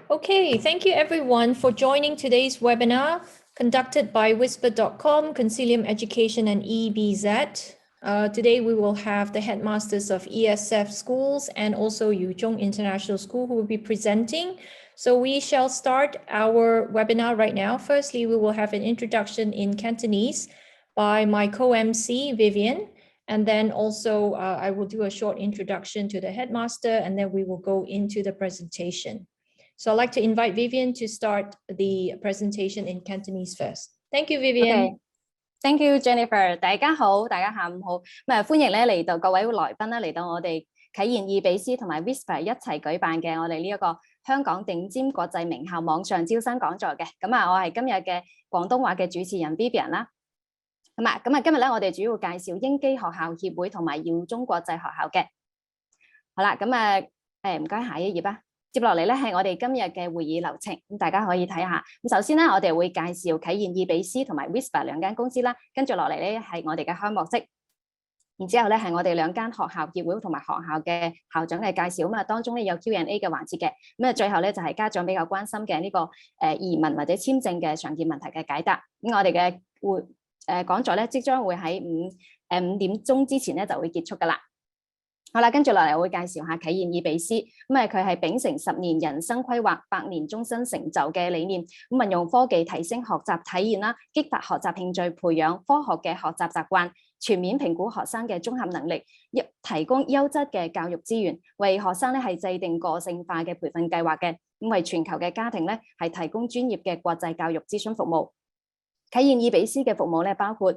Okay, thank you everyone for joining today's webinar conducted by Whisper.com, Concilium Education and EBZ. Today we will have the headmasters of ESF Schools and also Chung International School who will be presenting. So we shall start our webinar right now. Firstly, we will have an introduction in Cantonese by my co-MC Vivian. And then also I will do a short introduction to the headmaster and then we will go into the presentation. So I'd like to invite Vivian to start the presentation in Cantonese first. Thank you, Vivian. Okay. Thank you, Jennifer. 大家好，大家下午好。歡迎咧嚟到各位來賓咧嚟到我哋啟賢易比斯同埋 Whisper 一齊舉辦嘅我哋呢一個香港頂尖國際名校網上招生講座嘅。我係今日嘅廣東話嘅主持人 Vivian 啦。今日咧我哋主要介紹英基學校協會同埋耀中國際學校嘅。好啦，唔該下一頁啊。接落嚟咧係我哋今日嘅會議流程，咁大家可以睇下。咁首先咧，我哋會介紹啟賢易比斯同埋 Whisper 兩間公司啦，跟住落嚟咧係我哋嘅開幕式，然之後咧係我哋兩間學校協會同埋學校嘅校長嘅介紹。咁當中咧有 Q&A 嘅環節嘅。咁最後咧就係家長比較關心嘅呢個移民或者簽證嘅常見問題嘅解答。咁我哋嘅講座咧即將會喺5點鐘之前咧就會結束噶啦。好啦，跟住落嚟我會介紹下啟賢易比斯，佢係秉承10年人生規劃、100年終身成就嘅理念，運用科技提升學習體驗啦，激發學習興趣，培養科學嘅學習習慣，全面評估學生嘅綜合能力，提供優質嘅教育資源，為學生咧係制定個性化嘅培訓計劃嘅，為全球嘅家庭咧係提供專業嘅國際教育諮詢服務。啟賢易比斯嘅服務咧包括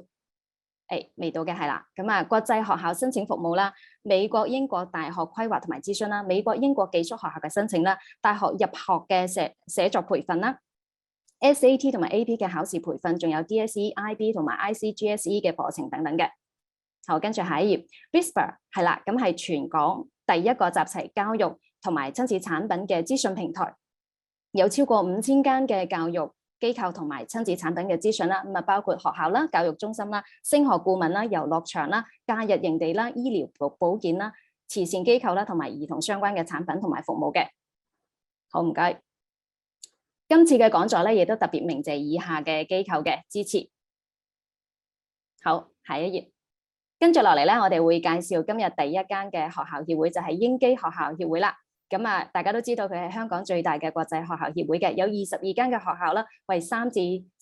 未到嘅係啦，國際學校申請服務啦，美國英國大學規劃同埋諮詢啦，美國英國寄宿學校嘅申請啦，大學入學嘅寫作培訓啦 ，SAT 同埋 AP 嘅考試培訓，仲有 DSE、IB 同埋 ICGSE 嘅課程等等嘅。好，跟住下一頁 ，Whisper 係啦，係全港第一個集齊教育同埋親子產品嘅資訊平台，有超過5000間嘅教育機構同埋親子產品嘅資訊啦，包括學校啦、教育中心啦、升學顧問啦、遊樂場啦、假日營地啦、醫療保健啦、慈善機構啦，同埋兒童相關嘅產品同埋服務嘅。好，唔該。今次嘅講座咧，亦都特別鳴謝以下嘅機構嘅支持。好，下一頁。跟住落嚟咧，我哋會介紹今日第一間嘅學校協會，就係英基學校協會啦。大家都知道佢係香港最大嘅國際學校協會嘅，有22間嘅學校啦，為3至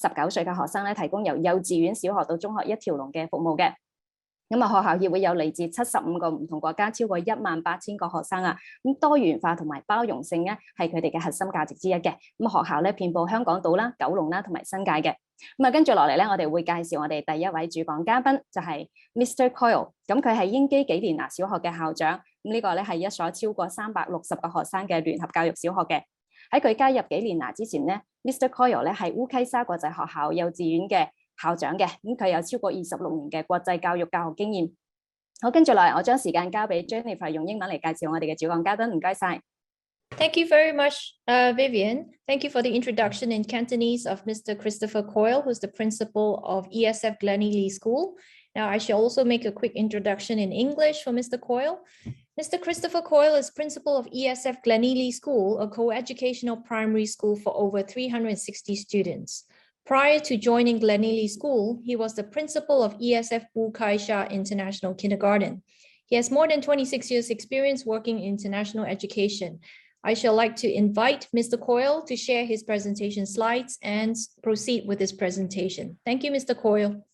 19歲嘅學生咧提供由幼稚園、小學到中學一條龍嘅服務嘅。學校協會有嚟自75個唔同國家，超過18000個學生啊。多元化同埋包容性咧係佢哋嘅核心價值之一嘅。學校咧遍佈香港島啦、九龍啦同埋新界嘅。跟住落嚟咧，我哋會介紹我哋第一位主講嘉賓，就係 Mr. Coyle。佢係英基紀連拿小學嘅校長。呢個咧係一所超過360個學生嘅聯合教育小學嘅。喺佢加入紀連拿之前咧 ，Mr. Coyle 咧係烏溪沙國際學校幼稚園嘅校長嘅。佢有超過26年嘅國際教育教學經驗。好，跟住落嚟，我將時間交俾 Jennifer 用英文嚟介紹我哋嘅主講嘉賓。唔該晒。Thank you very much, Vivian. Thank you for the introduction in Cantonese of Mr. Christopher Coyle, who's the principal of ESF Glenealy School. Now, I shall also make a quick introduction in English for Mr. Coyle. Mr. Christopher Coyle is principal of ESF Glenealy School, a co-educational primary school for over 360 students. Prior to joining Glenealy School, he was the principal of ESF Bu Kai Sha International Kindergarten. He has more than 26 years experience working in international education. I shall like to invite Mr. Coyle to share his presentation slides and proceed with his presentation. Thank you, Mr. Coyle.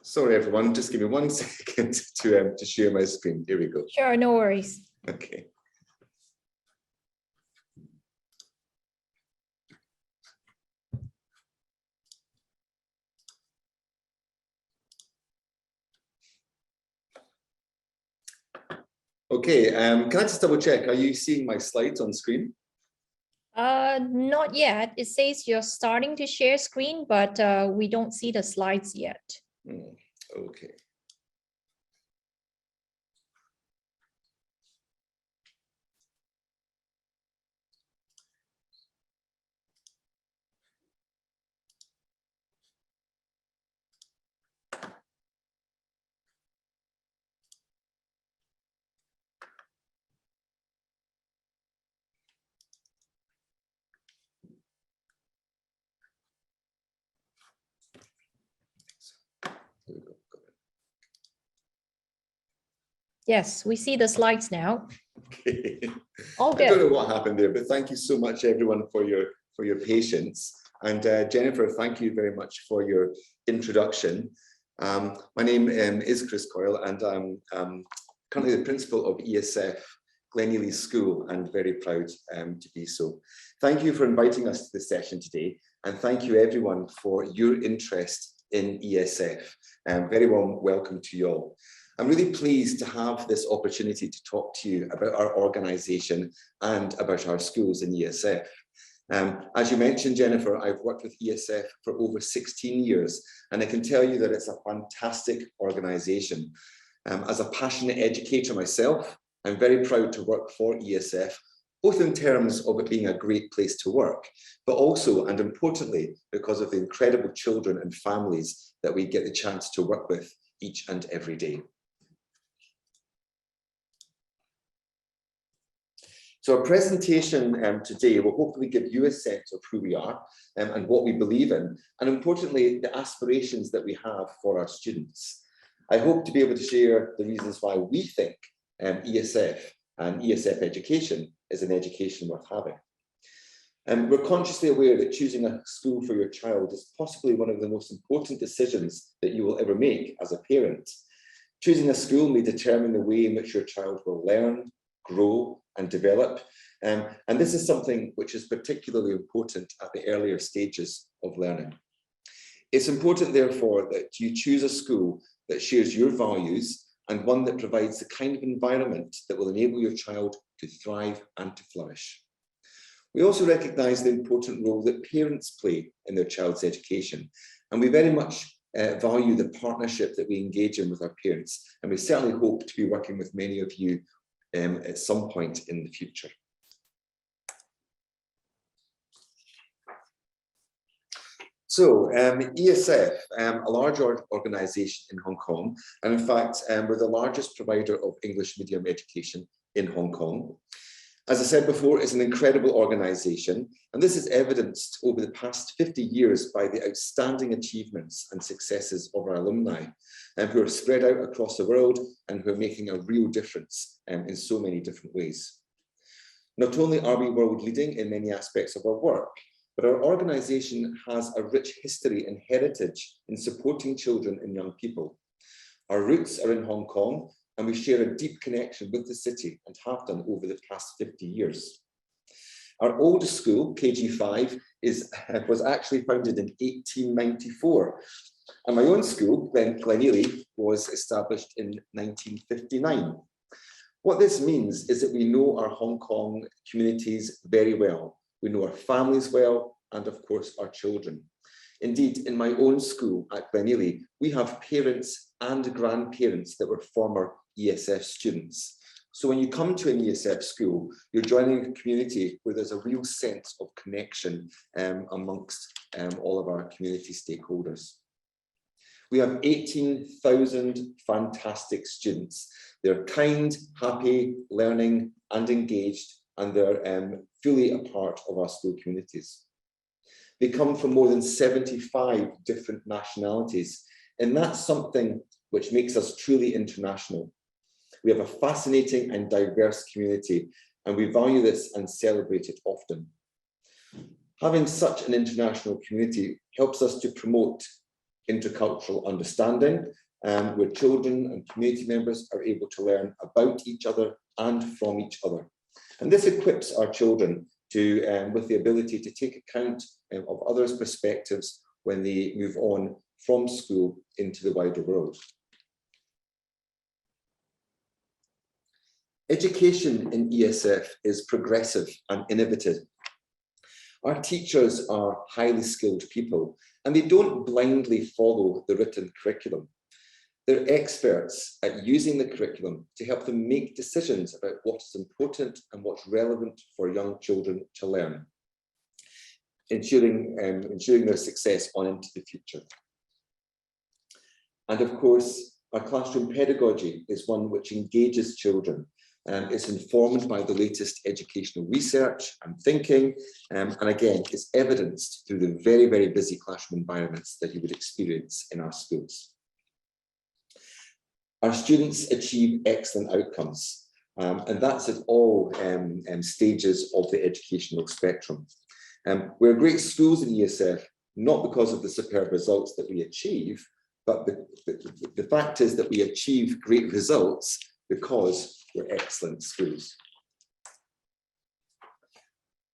Sorry, everyone. Just give me 1 second to share my screen. Here we go. Sure, no worries. Okay. Okay. Can I just double check? Are you seeing my slides on screen? Not yet. It says you're starting to share screen, but we don't see the slides yet. Okay. Yes, we see the slides now. Okay. All I don't know good. what happened there, but thank you so much, everyone, for your patience. And Jennifer, thank you very much for your introduction. My name is Chris Coyle, and I'm currently the principal of ESF Glenealy School, and very proud to be so. Thank you for inviting us to this session today, and thank you everyone for your interest in ESF. Very warm welcome to you all. I'm really pleased to have this opportunity to talk to you about our organisation and about our schools in ESF. As you mentioned, Jennifer, I've worked with ESF for over 16 years, and I can tell you that it's a fantastic organisation. As a passionate educator myself, I'm very proud to work for ESF, both in terms of it being a great place to work, but also, and importantly, because of the incredible children and families that we get the chance to work with each and every day. So our presentation today will hopefully give you a sense of who we are and what we believe in, and importantly, the aspirations that we have for our students. I hope to be able to share the reasons why we think ESF and ESF education is an education worth having. We're consciously aware that choosing a school for your child is possibly one of the most important decisions that you will ever make as a parent. Choosing a school may determine the way in which your child will learn, grow, and develop. And this is something which is particularly important at the earlier stages of learning. It's important, therefore, that you choose a school that shares your values and one that provides the kind of environment that will enable your child to thrive and to flourish. We also recognise the important role that parents play in their child's education, and we very much value the partnership that we engage in with our parents, and we certainly hope to be working with many of you at some point in the future. So ESF, a large organisation in Hong Kong, and in fact, we're the largest provider of English medium education in Hong Kong. As I said before, it's an incredible organisation, and this is evidenced over the past 50 years by the outstanding achievements and successes of our alumni, who are spread out across the world and who are making a real difference in so many different ways. Not only are we world leading in many aspects of our work, but our organisation has a rich history and heritage in supporting children and young people. Our roots are in Hong Kong, and we share a deep connection with the city and have done over the past 50 years. Our oldest school, KG5, was actually founded in 1894. And my own school, Glenealy, was established in 1959. What this means is that we know our Hong Kong communities very well. We know our families well, and of course, our children. Indeed, in my own school at Glenealy, we have parents and grandparents that were former ESF students. So when you come to an ESF school, you're joining a community where there's a real sense of connection amongst all of our community stakeholders. We have 18,000 fantastic students. They're kind, happy, learning, and engaged, and they're fully a part of our school communities. They come from more than 75 different nationalities, and that's something which makes us truly international. We have a fascinating and diverse community, and we value this and celebrate it often. Having such an international community helps us to promote intercultural understanding, where children and community members are able to learn about each other and from each other. And this equips our children with the ability to take account of others' perspectives when they move on from school into the wider world. Education in ESF is progressive and innovative. Our teachers are highly skilled people, and they don't blindly follow the written curriculum. They're experts at using the curriculum to help them make decisions about what is important and what's relevant for young children to learn, ensuring their success on into the future. And of course, our classroom pedagogy is one which engages children. It's informed by the latest educational research and thinking, and again, it's evidenced through the very, very busy classroom environments that you would experience in our schools. Our students achieve excellent outcomes, and that's at all stages of the educational spectrum. We're great schools in ESF, not because of the superb results that we achieve, but the fact is that we achieve great results because we're excellent schools.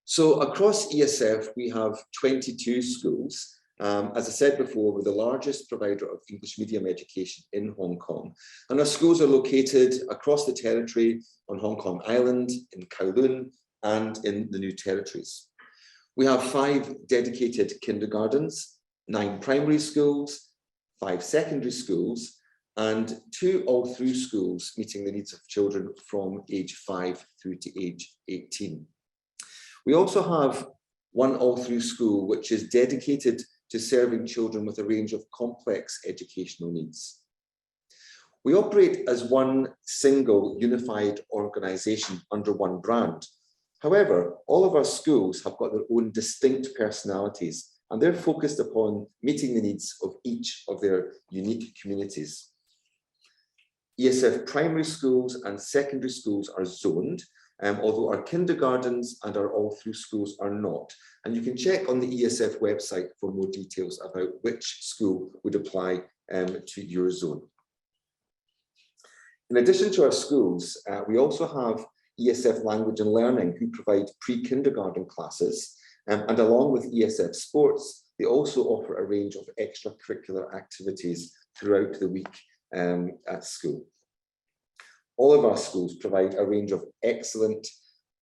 So across ESF, we have 22 schools. As I said before, we're the largest provider of English medium education in Hong Kong. And our schools are located across the territory on Hong Kong Island, in Kowloon, and in the New Territories. We have 5 dedicated kindergartens, 9 primary schools, 5 secondary schools, and 2 all-through schools meeting the needs of children from age 5 through to age 18. We also have 1 all-through school which is dedicated to serving children with a range of complex educational needs. We operate as one single unified organisation under one brand. However, all of our schools have got their own distinct personalities, and they're focused upon meeting the needs of each of their unique communities. ESF primary schools and secondary schools are zoned, although our kindergartens and our all-through schools are not. And you can check on the ESF website for more details about which school would apply to your zone. In addition to our schools, we also have ESF Language and Learning, who provide pre-kindergarten classes, and along with ESF Sports, they also offer a range of extracurricular activities throughout the week at school. All of our schools provide a range of excellent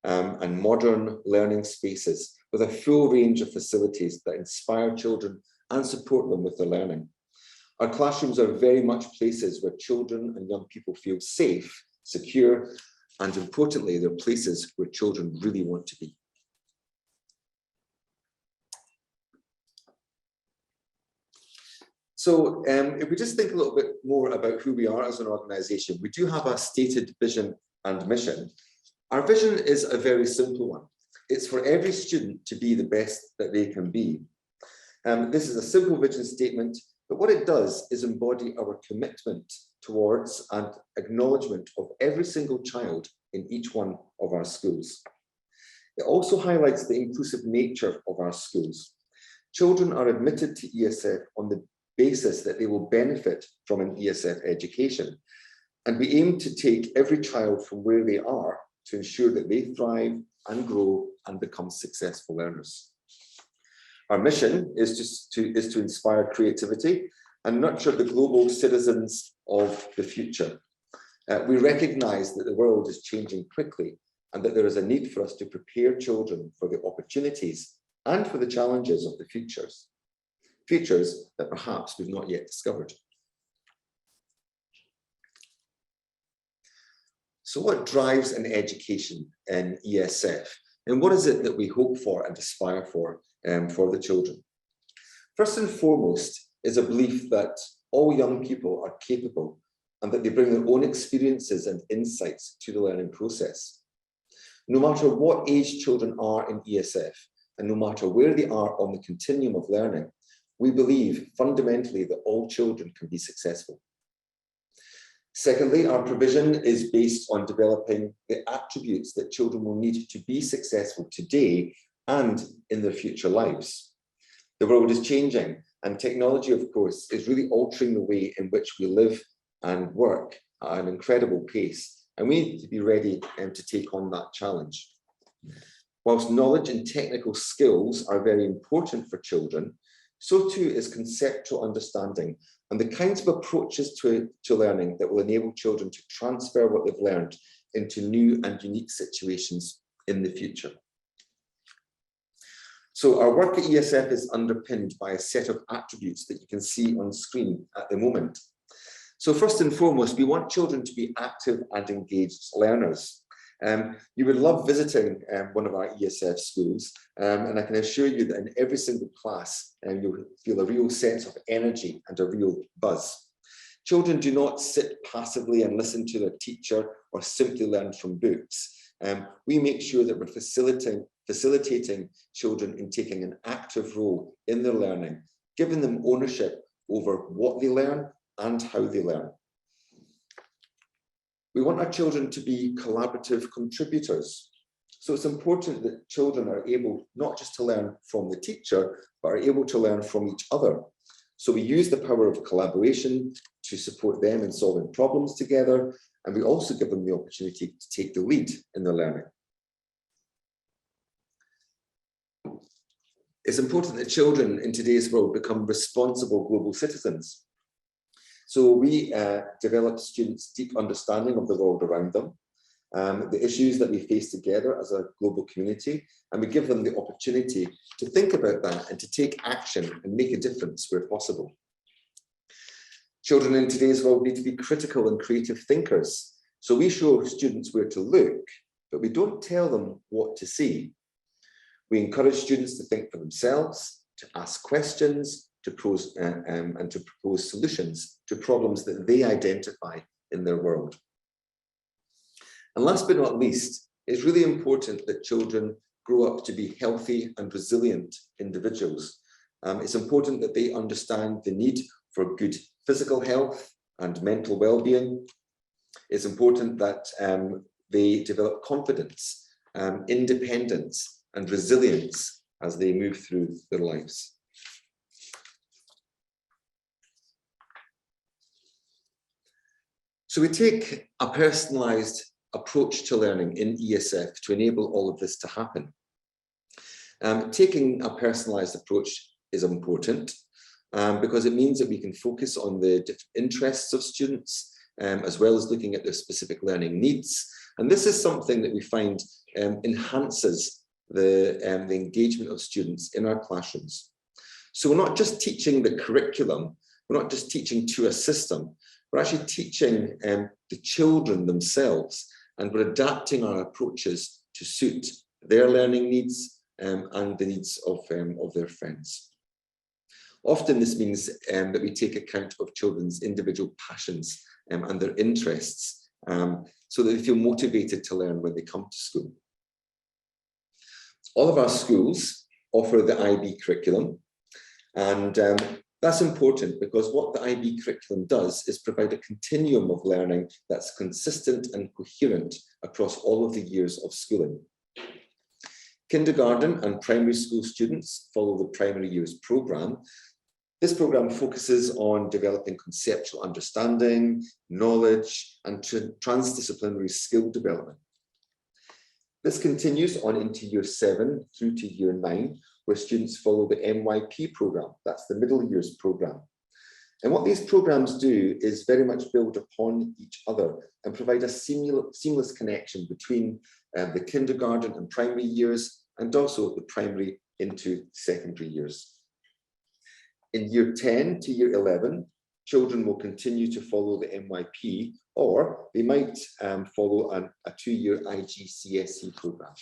and modern learning spaces with a full range of facilities that inspire children and support them with their learning. Our classrooms are very much places where children and young people feel safe, secure, and importantly, they're places where children really want to be. So if we just think a little bit more about who we are as an organisation, we do have a stated vision and mission. Our vision is a very simple one. It's for every student to be the best that they can be. This is a simple vision statement, but what it does is embody our commitment towards and acknowledgement of every single child in each one of our schools. It also highlights the inclusive nature of our schools. Children are admitted to ESF on the basis that they will benefit from an ESF education. And we aim to take every child from where they are to ensure that they thrive and grow and become successful learners. Our mission is to inspire creativity and nurture the global citizens of the future. We recognise that the world is changing quickly and that there is a need for us to prepare children for the opportunities and for the challenges of the futures that perhaps we've not yet discovered. So what drives an education in ESF? And what is it that we hope for and aspire for the children? First and foremost is a belief that all young people are capable and that they bring their own experiences and insights to the learning process. No matter what age children are in ESF, and no matter where they are on the continuum of learning, we believe fundamentally that all children can be successful. Secondly, our provision is based on developing the attributes that children will need to be successful today and in their future lives. The world is changing, and technology, of course, is really altering the way in which we live and work at an incredible pace, and we need to be ready to take on that challenge. Whilst knowledge and technical skills are very important for children, so too is conceptual understanding and the kinds of approaches to learning that will enable children to transfer what they've learned into new and unique situations in the future. So our work at ESF is underpinned by a set of attributes that you can see on screen at the moment. So first and foremost, we want children to be active and engaged learners. You would love visiting one of our ESF schools, and I can assure you that in every single class, you'll feel a real sense of energy and a real buzz. Children do not sit passively and listen to their teacher or simply learn from books. We make sure that we're facilitating children in taking an active role in their learning, giving them ownership over what they learn and how they learn. We want our children to be collaborative contributors. So it's important that children are able not just to learn from the teacher, but are able to learn from each other. So we use the power of collaboration to support them in solving problems together, and we also give them the opportunity to take the lead in their learning. It's important that children in today's world become responsible global citizens. So we develop students' deep understanding of the world around them, the issues that we face together as a global community, and we give them the opportunity to think about that and to take action and make a difference where possible. Children in today's world need to be critical and creative thinkers. So we show students where to look, but we don't tell them what to see. We encourage students to think for themselves, to ask questions, to propose solutions to problems that they identify in their world. And last but not least, it's really important that children grow up to be healthy and resilient individuals. It's important that they understand the need for good physical health and mental well-being. It's important that they develop confidence, independence, and resilience as they move through their lives. So we take a personalized approach to learning in ESF to enable all of this to happen. Taking a personalized approach is important because it means that we can focus on the different interests of students, as well as looking at their specific learning needs. And this is something that we find enhances the engagement of students in our classrooms. So we're not just teaching the curriculum, we're not just teaching to a system, we're actually teaching the children themselves, and we're adapting our approaches to suit their learning needs and the needs of their friends. Often this means that we take account of children's individual passions and their interests so that they feel motivated to learn when they come to school. All of our schools offer the IB curriculum, and that's important because what the IB curriculum does is provide a continuum of learning that's consistent and coherent across all of the years of schooling. Kindergarten and primary school students follow the primary years programme. This programme focuses on developing conceptual understanding, knowledge, and transdisciplinary skill development. This continues on into year 7 through to year 9, where students follow the MYP programme, that's the middle years programme. And what these programmes do is very much build upon each other and provide a seamless connection between the kindergarten and primary years, and also the primary into secondary years. In year 10 to year 11, children will continue to follow the MYP, or they might follow a 2-year IGCSE programme.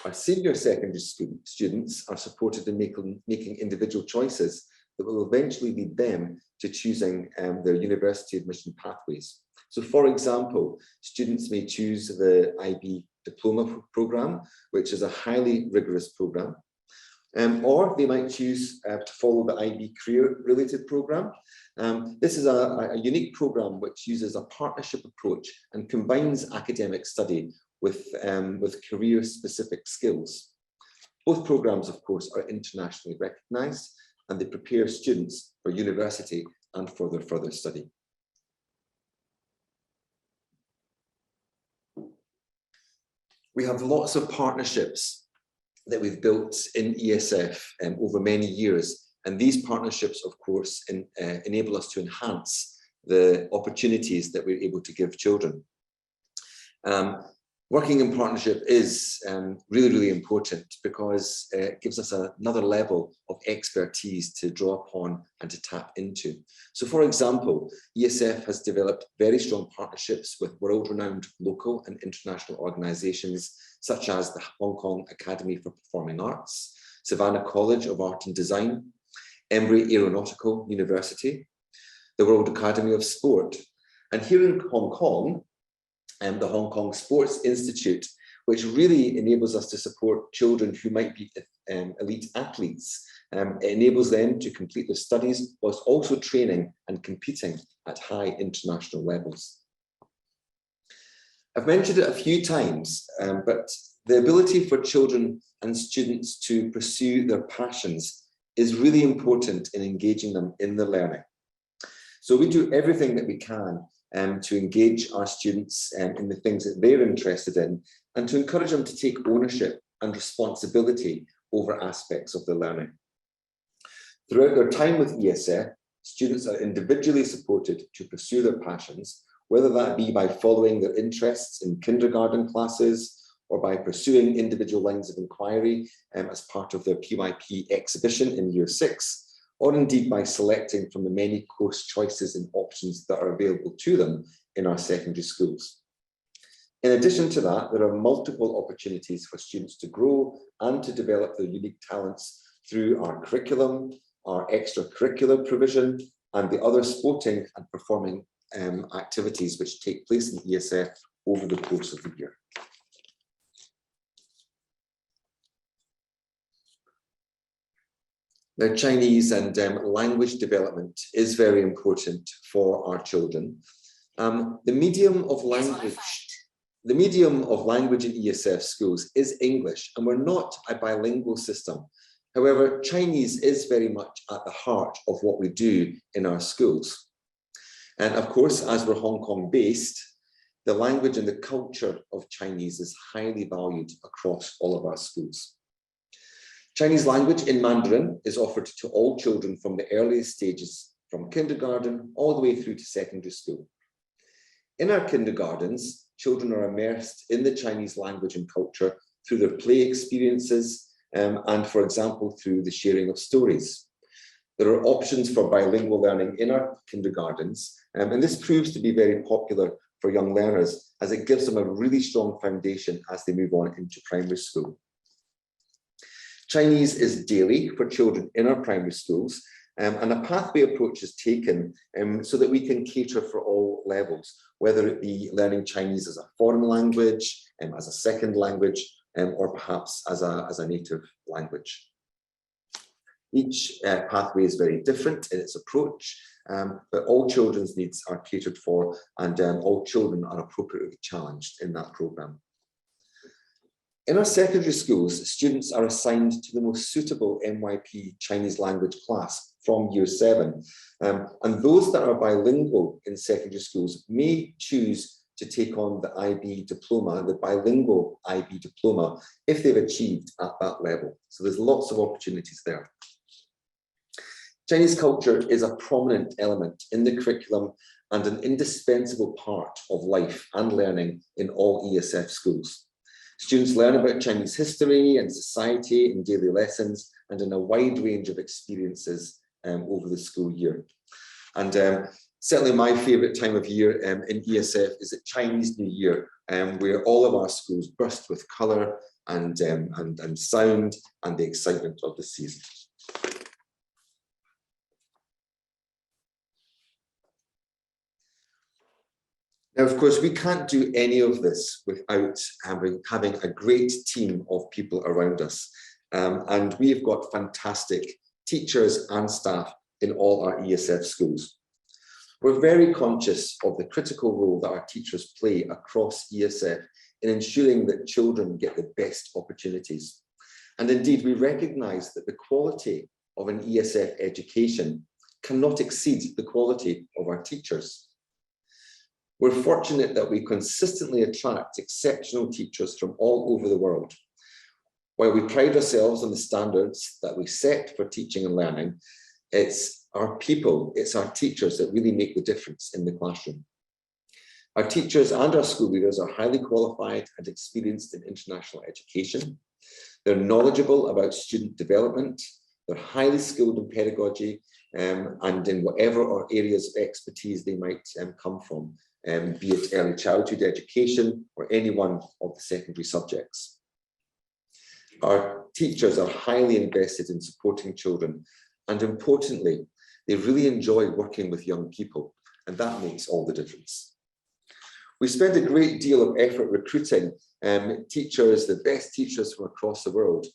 Our senior secondary students are supported in making individual choices that will eventually lead them to choosing their university admission pathways. So for example, students may choose the IB diploma programme, which is a highly rigorous programme, or they might choose to follow the IB career-related programme. This is a unique programme which uses a partnership approach and combines academic study with career-specific skills. Both programmes, of course, are internationally recognised, and they prepare students for university and for their further study. We have lots of partnerships that we've built in ESF over many years, and these partnerships, of course, enable us to enhance the opportunities that we're able to give children. Working in partnership is really, really important because it gives us another level of expertise to draw upon and to tap into. So, for example, ESF has developed very strong partnerships with world-renowned local and international organisations such as the Hong Kong Academy for Performing Arts, Savannah College of Art and Design, Embry Aeronautical University, the World Academy of Sport, and here in Hong Kong, the Hong Kong Sports Institute, which really enables us to support children who might be elite athletes. It enables them to complete their studies whilst also training and competing at high international levels. I've mentioned it a few times, but the ability for children and students to pursue their passions is really important in engaging them in the learning. So we do everything that we can to engage our students in the things that they're interested in and to encourage them to take ownership and responsibility over aspects of their learning. Throughout their time with ESF, students are individually supported to pursue their passions, whether that be by following their interests in kindergarten classes or by pursuing individual lines of inquiry as part of their PYP exhibition in Year 6, or indeed by selecting from the many course choices and options that are available to them in our secondary schools. In addition to that, there are multiple opportunities for students to grow and to develop their unique talents through our curriculum, our extracurricular provision, and the other sporting and performing activities which take place in ESF over the course of the year. Now, Chinese and language development is very important for our children. The medium of language in ESF schools is English, and we're not a bilingual system. However, Chinese is very much at the heart of what we do in our schools. And of course, as we're Hong Kong based, the language and the culture of Chinese is highly valued across all of our schools. Chinese language in Mandarin is offered to all children from the earliest stages, from kindergarten all the way through to secondary school. In our kindergartens, children are immersed in the Chinese language and culture through their play experiences and, for example, through the sharing of stories. There are options for bilingual learning in our kindergartens, and this proves to be very popular for young learners as it gives them a really strong foundation as they move on into primary school. Chinese is daily for children in our primary schools, and a pathway approach is taken so that we can cater for all levels, whether it be learning Chinese as a foreign language, as a second language, or perhaps as a native language. Each pathway is very different in its approach, but all children's needs are catered for, and all children are appropriately challenged in that programme. In our secondary schools, students are assigned to the most suitable MYP Chinese language class from Year 7. And those that are bilingual in secondary schools may choose to take on the IB diploma, the bilingual IB diploma, if they've achieved at that level. So there's lots of opportunities there. Chinese culture is a prominent element in the curriculum and an indispensable part of life and learning in all ESF schools. Students learn about Chinese history and society in daily lessons and in a wide range of experiences over the school year. And certainly my favourite time of year in ESF is at Chinese New Year, where all of our schools burst with colour and sound and the excitement of the season. Now, of course, we can't do any of this without having a great team of people around us. And we've got fantastic teachers and staff in all our ESF schools. We're very conscious of the critical role that our teachers play across ESF in ensuring that children get the best opportunities. And indeed, we recognise that the quality of an ESF education cannot exceed the quality of our teachers. We're fortunate that we consistently attract exceptional teachers from all over the world. While we pride ourselves on the standards that we set for teaching and learning, it's our people, it's our teachers that really make the difference in the classroom. Our teachers and our school leaders are highly qualified and experienced in international education. They're knowledgeable about student development. They're highly skilled in pedagogy and in whatever areas of expertise they might come from, be it early childhood education or any one of the secondary subjects. Our teachers are highly invested in supporting children, and importantly, they really enjoy working with young people, and that makes all the difference. We spend a great deal of effort recruiting teachers, the best teachers from across the world.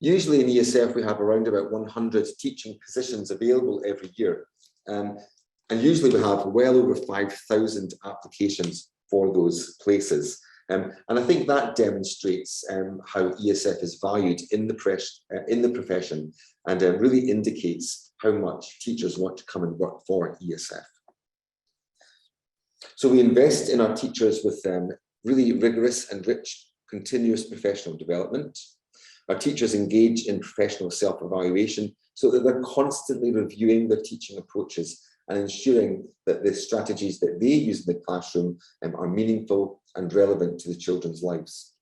Usually in ESF, we have around about 100 teaching positions available every year. And usually we have well over 5,000 applications for those places. And I think that demonstrates how ESF is valued in the profession and really indicates how much teachers want to come and work for ESF. So we invest in our teachers with really rigorous and rich continuous professional development. Our teachers engage in professional self-evaluation so that they're constantly reviewing their teaching approaches and ensuring that the strategies that they use in the classroom are meaningful and relevant to the children's lives.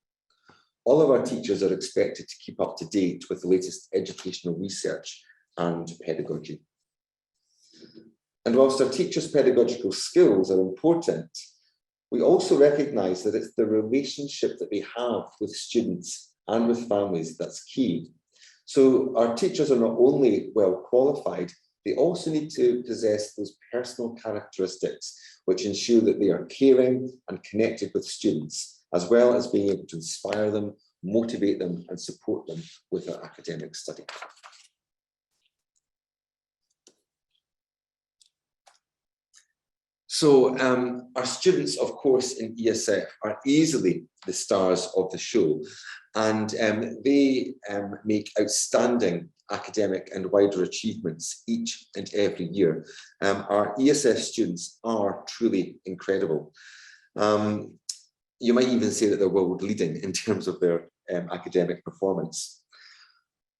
All of our teachers are expected to keep up to date with the latest educational research and pedagogy. And whilst our teachers' pedagogical skills are important, we also recognise that it's the relationship that they have with students and with families that's key. So our teachers are not only well qualified, they also need to possess those personal characteristics which ensure that they are caring and connected with students, as well as being able to inspire them, motivate them, and support them with their academic study. So our students, of course, in ESF are easily the stars of the show, and they make outstanding academic and wider achievements each and every year. Our ESF students are truly incredible. You might even say that they're world leading in terms of their academic performance.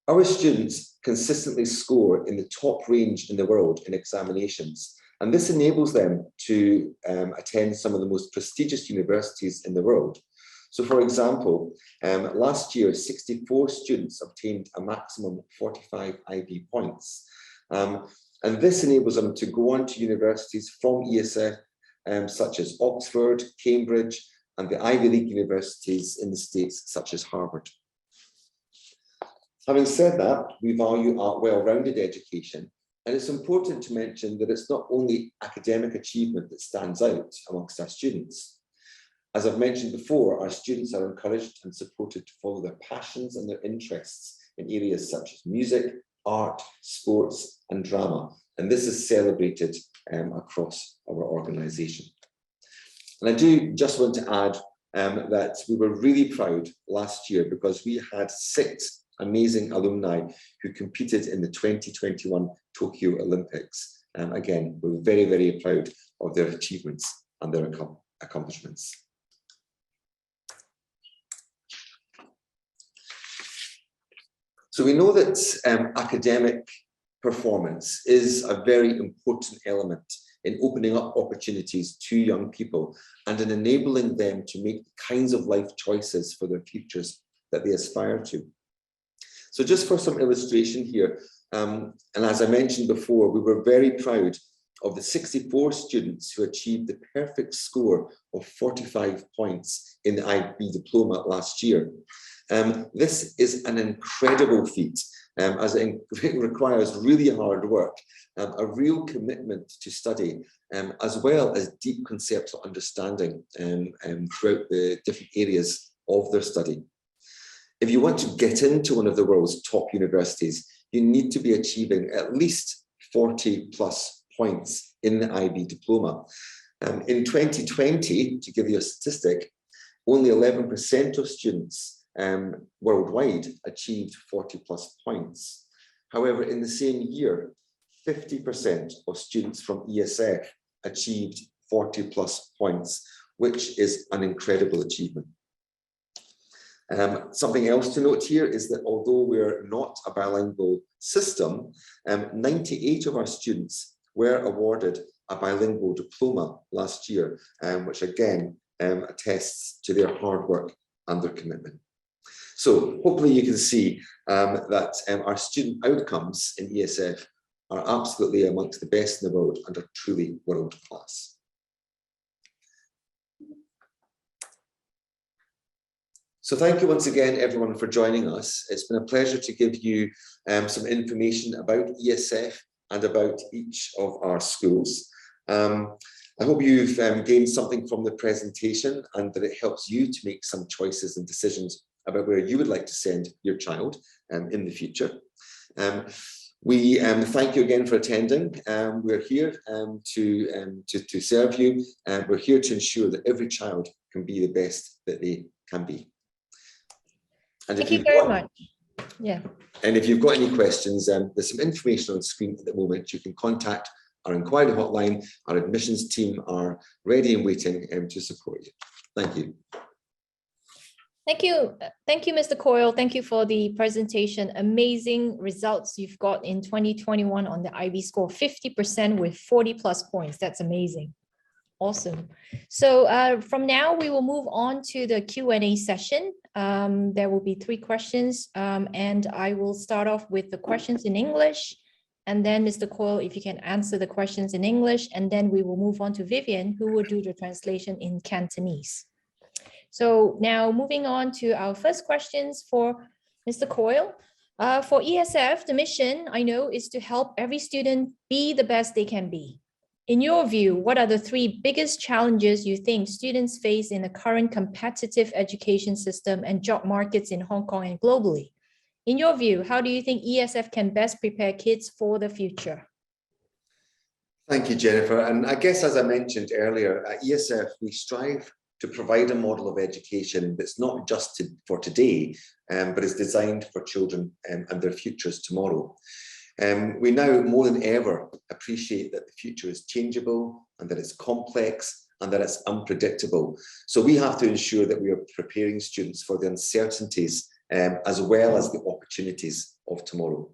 Our students consistently score in the top range in the world in examinations, and this enables them to attend some of the most prestigious universities in the world. So for example, last year, 64 students obtained a maximum of 45 IB points. And this enables them to go on to universities from ESF, such as Oxford, Cambridge, and the Ivy League universities in the States, such as Harvard. Having said that, we value our well-rounded education. And it's important to mention that it's not only academic achievement that stands out amongst our students. As I've mentioned before, our students are encouraged and supported to follow their passions and their interests in areas such as music, art, sports, and drama. And this is celebrated across our organisation. And I do just want to add that we were really proud last year because we had 6 amazing alumni who competed in the 2021 Tokyo Olympics. Again, we're very, very proud of their achievements and their accomplishments. So we know that academic performance is a very important element in opening up opportunities to young people and in enabling them to make the kinds of life choices for their futures that they aspire to. So just for some illustration here, and as I mentioned before, we were very proud of the 64 students who achieved the perfect score of 45 points in the IB diploma last year. This is an incredible feat, as it requires really hard work, a real commitment to study, as well as deep conceptual understanding throughout the different areas of their study. If you want to get into one of the world's top universities, you need to be achieving at least 40+ points in the IB diploma. In 2020, to give you a statistic, only 11% of students worldwide achieved 40+ points. However, in the same year, 50% of students from ESF achieved 40+ points, which is an incredible achievement. Something else to note here is that although we're not a bilingual system, 98 of our students were awarded a bilingual diploma last year, which again attests to their hard work and their commitment. So hopefully you can see that our student outcomes in ESF are absolutely amongst the best in the world and are truly world class. So thank you once again, everyone, for joining us. It's been a pleasure to give you some information about ESF and about each of our schools. I hope you've gained something from the presentation and that it helps you to make some choices and decisions about where you would like to send your child in the future. We thank you again for attending. We're here to serve you. We're here to ensure that every child can be the best that they can be. And thank you very much. Yeah. And if you've got any questions, there's some information on screen at the moment. You can contact our inquiry hotline. Our admissions team are ready and waiting to support you. Thank you. Thank you. Thank you, Mr. Coyle. Thank you for the presentation. Amazing results you've got in 2021 on the IB score, 50% with 40+ points. That's amazing. Awesome. So from now, we will move on to the Q&A session. There will be 3 questions, and I will start off with the questions in English. And then Mr. Coyle, if you can answer the questions in English, and then we will move on to Vivian, who will do the translation in Cantonese. So now moving on to our first questions for Mr. Coyle. For ESF, the mission, I know, is to help every student be the best they can be. In your view, what are the 3 biggest challenges you think students face in the current competitive education system and job markets in Hong Kong and globally? In your view, how do you think ESF can best prepare kids for the future? Thank you, Jennifer. And I guess, as I mentioned earlier, at ESF, we strive to provide a model of education that's not just for today, but is designed for children and their futures tomorrow. We now more than ever appreciate that the future is changeable and that it's complex and that it's unpredictable. So we have to ensure that we are preparing students for the uncertainties as well as the opportunities of tomorrow.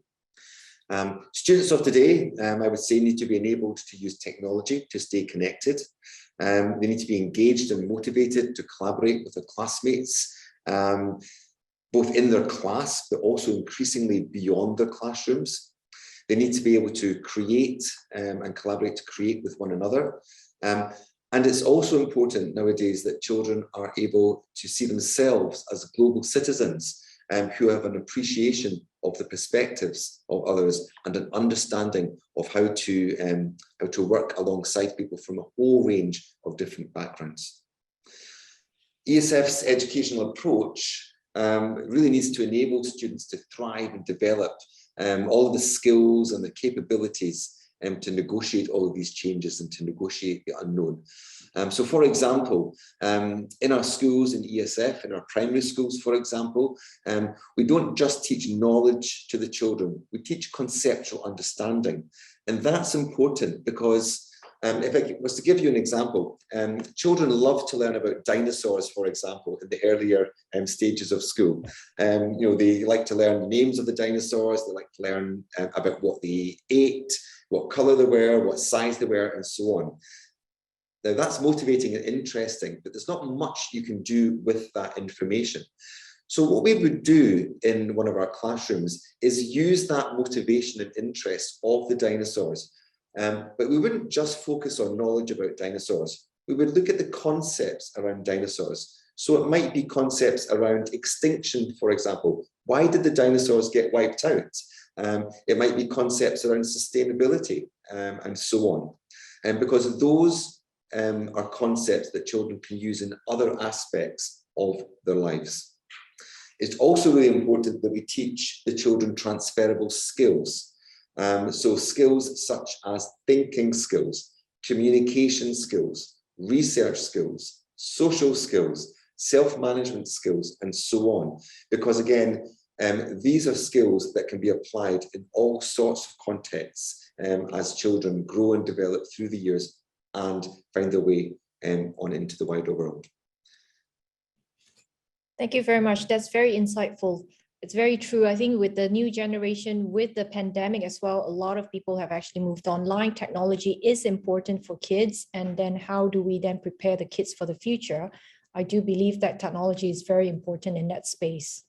Students of today, I would say, need to be enabled to use technology to stay connected. They need to be engaged and motivated to collaborate with their classmates, both in their class, but also increasingly beyond their classrooms. They need to be able to create and collaborate to create with one another. And it's also important nowadays that children are able to see themselves as global citizens who have an appreciation of the perspectives of others and an understanding of how to work alongside people from a whole range of different backgrounds. ESF's educational approach really needs to enable students to thrive and develop all of the skills and the capabilities to negotiate all of these changes and to negotiate the unknown. So, for example, in our schools in ESF, in our primary schools, for example, we don't just teach knowledge to the children, we teach conceptual understanding. And that's important because if I was to give you an example, children love to learn about dinosaurs, for example, in the earlier stages of school. You know, they like to learn the names of the dinosaurs, they like to learn about what they ate, what color they were, what size they were, and so on. Now that's motivating and interesting, but there's not much you can do with that information. So what we would do in one of our classrooms is use that motivation and interest of the dinosaurs. But we wouldn't just focus on knowledge about dinosaurs. We would look at the concepts around dinosaurs. So it might be concepts around extinction, for example. Why did the dinosaurs get wiped out? It might be concepts around sustainability and so on. And because those are concepts that children can use in other aspects of their lives. It's also really important that we teach the children transferable skills. So skills such as thinking skills, communication skills, research skills, social skills, self-management skills, and so on. Because again, these are skills that can be applied in all sorts of contexts as children grow and develop through the years and find their way on into the wider world. Thank you very much. That's very insightful. It's very true. I think with the new generation, with the pandemic as well, a lot of people have actually moved online. Technology is important for kids. And then how do we then prepare the kids for the future? I do believe that technology is very important in that space.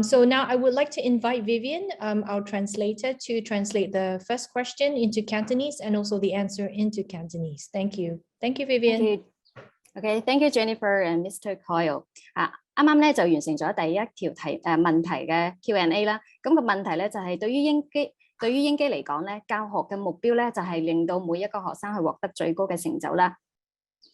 So now I would like to invite Vivian, our translator, to translate the first question into Cantonese and also the answer into Cantonese. Thank you. Thank you, Vivian. Thank you. Okay, thank you, Jennifer and Mr. Coyle. 啱啱咧就完成咗第一條問題嘅 Q&A 啦。咁個問題咧就係對於英基嚟講咧，教學嘅目標咧就係令到每一個學生去獲得最高嘅成就啦。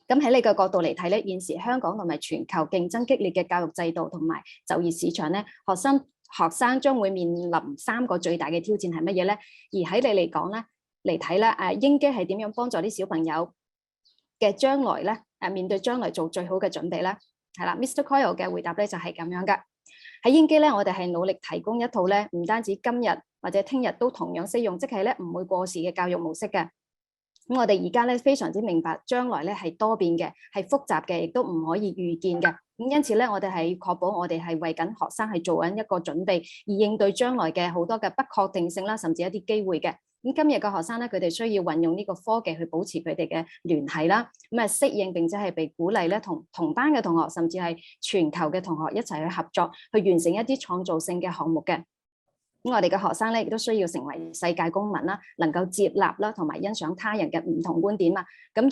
咁喺你嘅角度嚟睇咧，現時香港同埋全球競爭激烈嘅教育制度同埋就業市場咧，學生將會面臨3個最大嘅挑戰係乜嘢咧？而喺你嚟講咧嚟睇咧，英基係點樣幫助啲小朋友嘅將來咧？面對將來做最好嘅準備咧？係啦 ，Mr. Coyle 嘅回答咧就係咁樣噶。喺英基咧，我哋係努力提供一套咧，唔單止今日或者聽日都同樣適用，即係咧唔會過時嘅教育模式嘅。咁我哋而家咧非常之明白將來咧係多變嘅，係複雜嘅，亦都唔可以預見嘅。咁因此咧，我哋係確保我哋係為緊學生係做緊一個準備，而應對將來嘅好多嘅不確定性啦，甚至一啲機會嘅。咁今日嘅學生咧，佢哋需要運用呢個科技去保持佢哋嘅聯繫啦，咁適應並且係被鼓勵咧，同班嘅同學，甚至係全球嘅同學一齊去合作，去完成一啲創造性嘅項目嘅。咁我哋嘅學生咧，亦都需要成為世界公民啦，能夠接納啦，同埋欣賞他人嘅唔同觀點啊。咁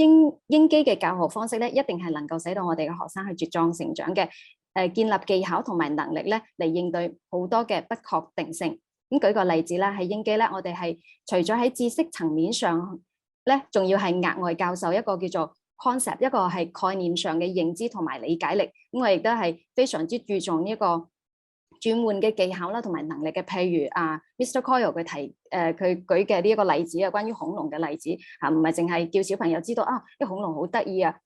英基嘅教學方式咧，一定係能夠使到我哋嘅學生去茁壯成長嘅，建立技巧同埋能力咧，嚟應對好多嘅不確定性。咁舉個例子啦，喺英基咧，我哋係除咗喺知識層面上咧，仲要係額外教授一個叫做 concept， 一個係概念上嘅認知同埋理解力。咁我亦都係非常之注重呢個轉換嘅技巧啦，同埋能力嘅。譬如Mr. Coyle 佢舉嘅呢一個例子啊，關於恐龍嘅例子唔係淨係叫小朋友知道啲恐龍好得意啊。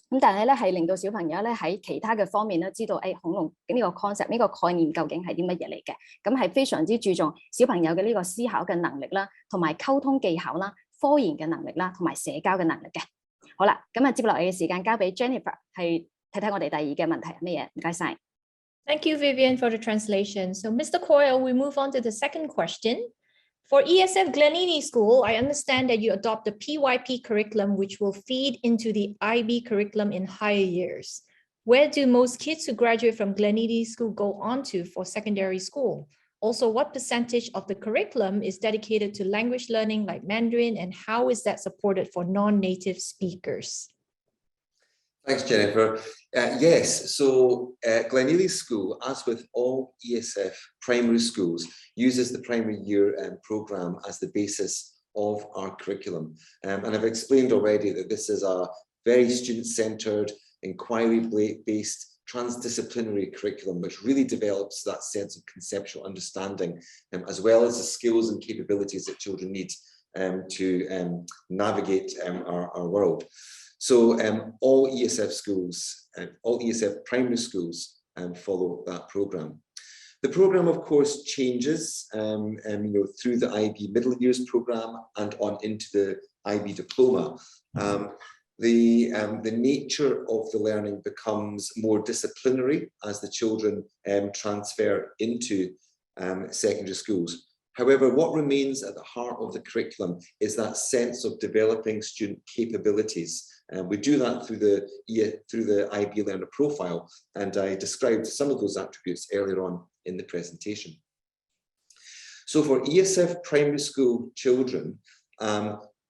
咁但係咧，係令到小朋友咧喺其他嘅方面咧知道，恐龍呢個 concept 呢個概念究竟係啲乜嘢嚟嘅？咁係非常之注重小朋友嘅呢個思考嘅能力啦，同埋溝通技巧啦、科研嘅能力啦，同埋社交嘅能力嘅。好啦，咁接落嚟嘅時間交俾 Jennifer 係睇睇我哋第二嘅問題係乜嘢？唔該晒。Thank you, Vivian, for the translation. So, Mr. Coyle, we move on to the second question. For ESF Gleneagles School, I understand that you adopt the PYP curriculum, which will feed into the IB curriculum in higher years. Where do most kids who graduate from Gleneagles School go on to for secondary school? Also, what percentage of the curriculum is dedicated to language learning like Mandarin, and how is that supported for non-native speakers? Thanks, Jennifer. Yes, so Gleneagles School, as with all ESF primary schools, uses the primary year programme as the basis of our curriculum. And I've explained already that this is a very student-centred, inquiry-based, transdisciplinary curriculum, which really develops that sense of conceptual understanding, as well as the skills and capabilities that children need to navigate our world. So all ESF schools, all ESF primary schools follow that programme. The programme, of course, changes through the IB middle years programme and on into the IB diploma. The nature of the learning becomes more disciplinary as the children transfer into secondary schools. However, what remains at the heart of the curriculum is that sense of developing student capabilities. We do that through the IB learner profile, and I described some of those attributes earlier on in the presentation. So for ESF primary school children,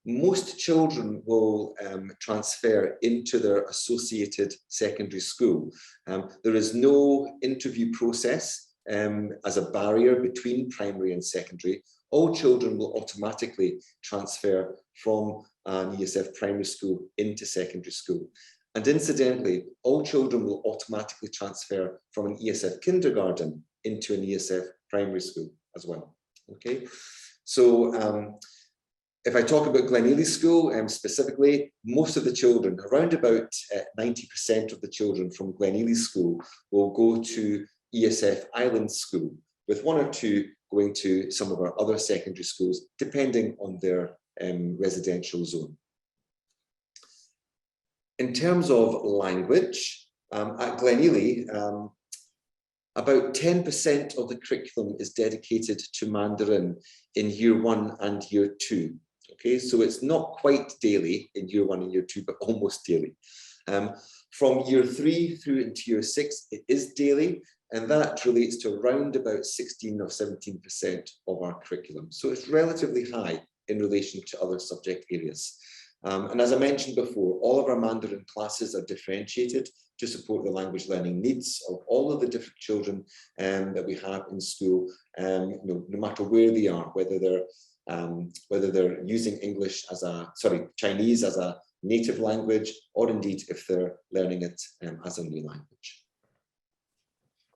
most children will transfer into their associated secondary school. There is no interview process as a barrier between primary and secondary. All children will automatically transfer from an ESF primary school into secondary school. And incidentally, all children will automatically transfer from an ESF kindergarten into an ESF primary school as well. Okay, so if I talk about Gleneagles School specifically, most of the children, around about 90% of the children from Gleneagles School will go to ESF Island School, with one or two going to some of our other secondary schools, depending on their residential zone. In terms of language, at Gleneagles, About 10% of the curriculum is dedicated to Mandarin in year 1 and year 2. Okay, so it's not quite daily in year 1 and year 2, but almost daily. From year 3 through into year 6, it is daily, and that relates to around about 16 or 17% of our curriculum. So it's relatively high in relation to other subject areas. And as I mentioned before, all of our Mandarin classes are differentiated to support the language learning needs of all of the different children that we have in school, no matter where they are, whether they're using Chinese as a native language, or indeed if they're learning it as a new language.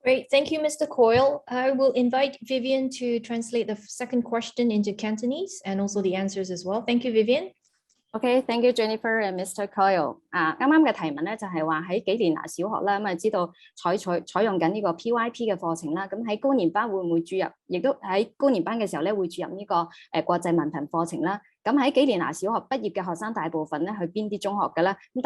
Great, thank you, Mr. Coyle. I will invite Vivian to translate the second question into Cantonese and also the answers as well. Thank you, Vivian. Okay, thank you Jennifer and Mr. Coyle。啱啱嘅提問咧就係話喺幾年拿小學啦，咁知道採用緊呢個 PYP 嘅課程啦，咁喺高年班會唔會注入，亦都喺高年班嘅時候咧會注入呢個國際文憑課程啦。咁喺幾年拿小學畢業嘅學生大部分咧去邊啲中學嘅咧？咁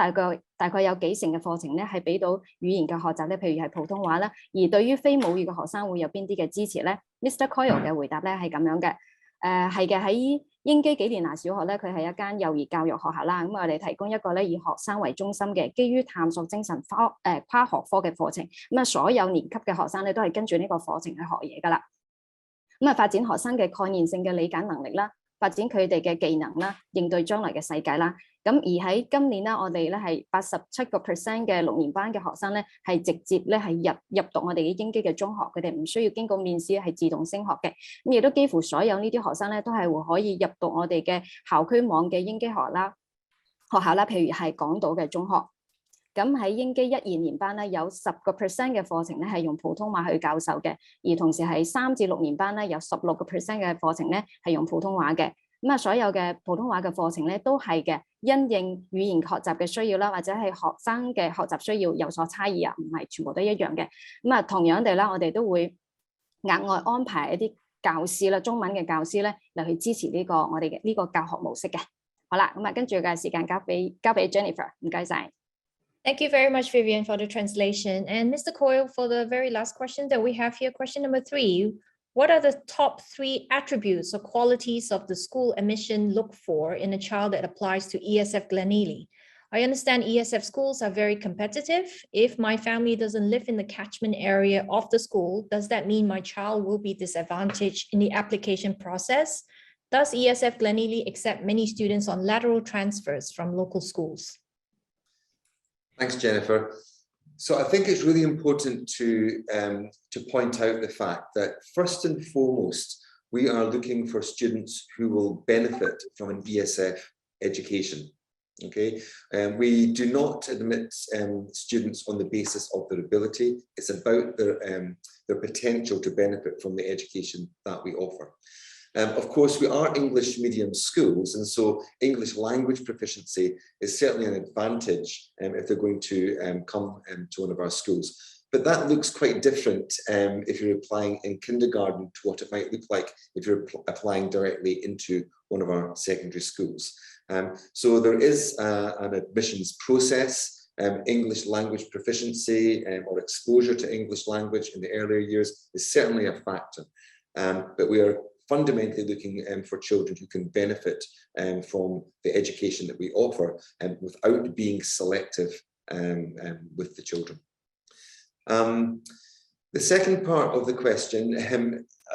大概有幾成嘅課程咧係俾到語言嘅學習咧，譬如係普通話啦。而對於非母語嘅學生會有邊啲嘅支持咧 ？Mr. Coyle 嘅回答咧係咁樣嘅。係嘅，喺英基幾年拿小學咧，佢係一間幼兒教育學校啦。咁我哋提供一個咧以學生為中心嘅基於探索精神跨學科嘅課程。咁所有年級嘅學生咧都係跟住呢個課程去學嘢噶啦。咁發展學生嘅概念性嘅理解能力啦，發展佢哋嘅技能啦，應對將來嘅世界啦。咁而喺今年咧，我哋咧係87% 嘅6年班嘅學生咧，係直接咧係入讀我哋嘅英基嘅中學，佢哋唔需要經過面試，係自動升學嘅。咁亦都幾乎所有呢啲學生咧，都係會可以入讀我哋嘅校區網嘅英基學校啦，譬如係港島嘅中學。咁喺英基1、2年班咧，有10% 嘅課程咧係用普通話去教授嘅，而同時係3至6年班咧有16% 嘅課程咧係用普通話嘅。咁所有嘅普通話嘅課程咧都係嘅，因應語言學習嘅需要啦，或者係學生嘅學習需要有所差異啊，唔係全部都一樣嘅。咁同樣地啦，我哋都會額外安排一啲教師啦，中文嘅教師咧嚟去支持我哋嘅呢個教學模式嘅。好啦，咁跟住嘅時間交俾 Jennifer， 唔該晒。Thank you very much, Vivian, for the translation. And Mr. Coyle, for the very last question that we have here, question number 3. What are the top 3 attributes or qualities of the school admission look for in a child that applies to ESF Glenealy? I understand ESF schools are very competitive. If my family doesn't live in the catchment area of the school, does that mean my child will be disadvantaged in the application process? Does ESF Glenealy accept many students on lateral transfers from local schools? Thanks, Jennifer. So I think it's really important to point out the fact that first and foremost, we are looking for students who will benefit from an ESF education. Okay, we do not admit students on the basis of their ability. It's about their potential to benefit from the education that we offer. Of course, we are English medium schools, and so English language proficiency is certainly an advantage if they're going to come to one of our schools. But that looks quite different if you're applying in kindergarten to what it might look like if you're applying directly into one of our secondary schools. So there is an admissions process. English language proficiency or exposure to English language in the earlier years is certainly a factor. But we are fundamentally looking for children who can benefit from the education that we offer without being selective with the children. The second part of the question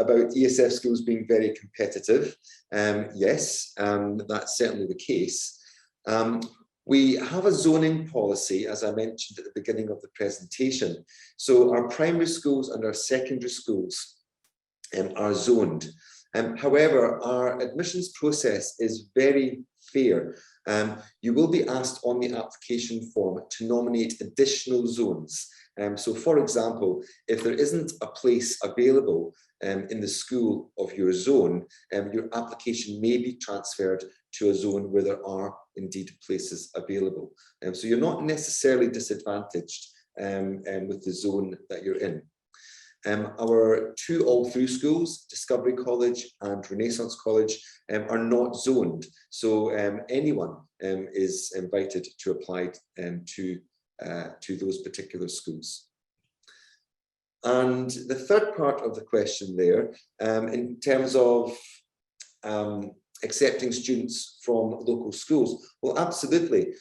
about ESF schools being very competitive, yes, that's certainly the case. We have a zoning policy, as I mentioned at the beginning of the presentation. So our primary schools and our secondary schools are zoned. However, our admissions process is very fair. You will be asked on the application form to nominate additional zones. So for example, if there isn't a place available in the school of your zone, your application may be transferred to a zone where there are indeed places available. So you're not necessarily disadvantaged with the zone that you're in. Our 2 all-through schools, Discovery College and Renaissance College, are not zoned. So anyone is invited to apply to those particular schools. And the third part of the question there, in terms of accepting students from local schools, well, absolutely.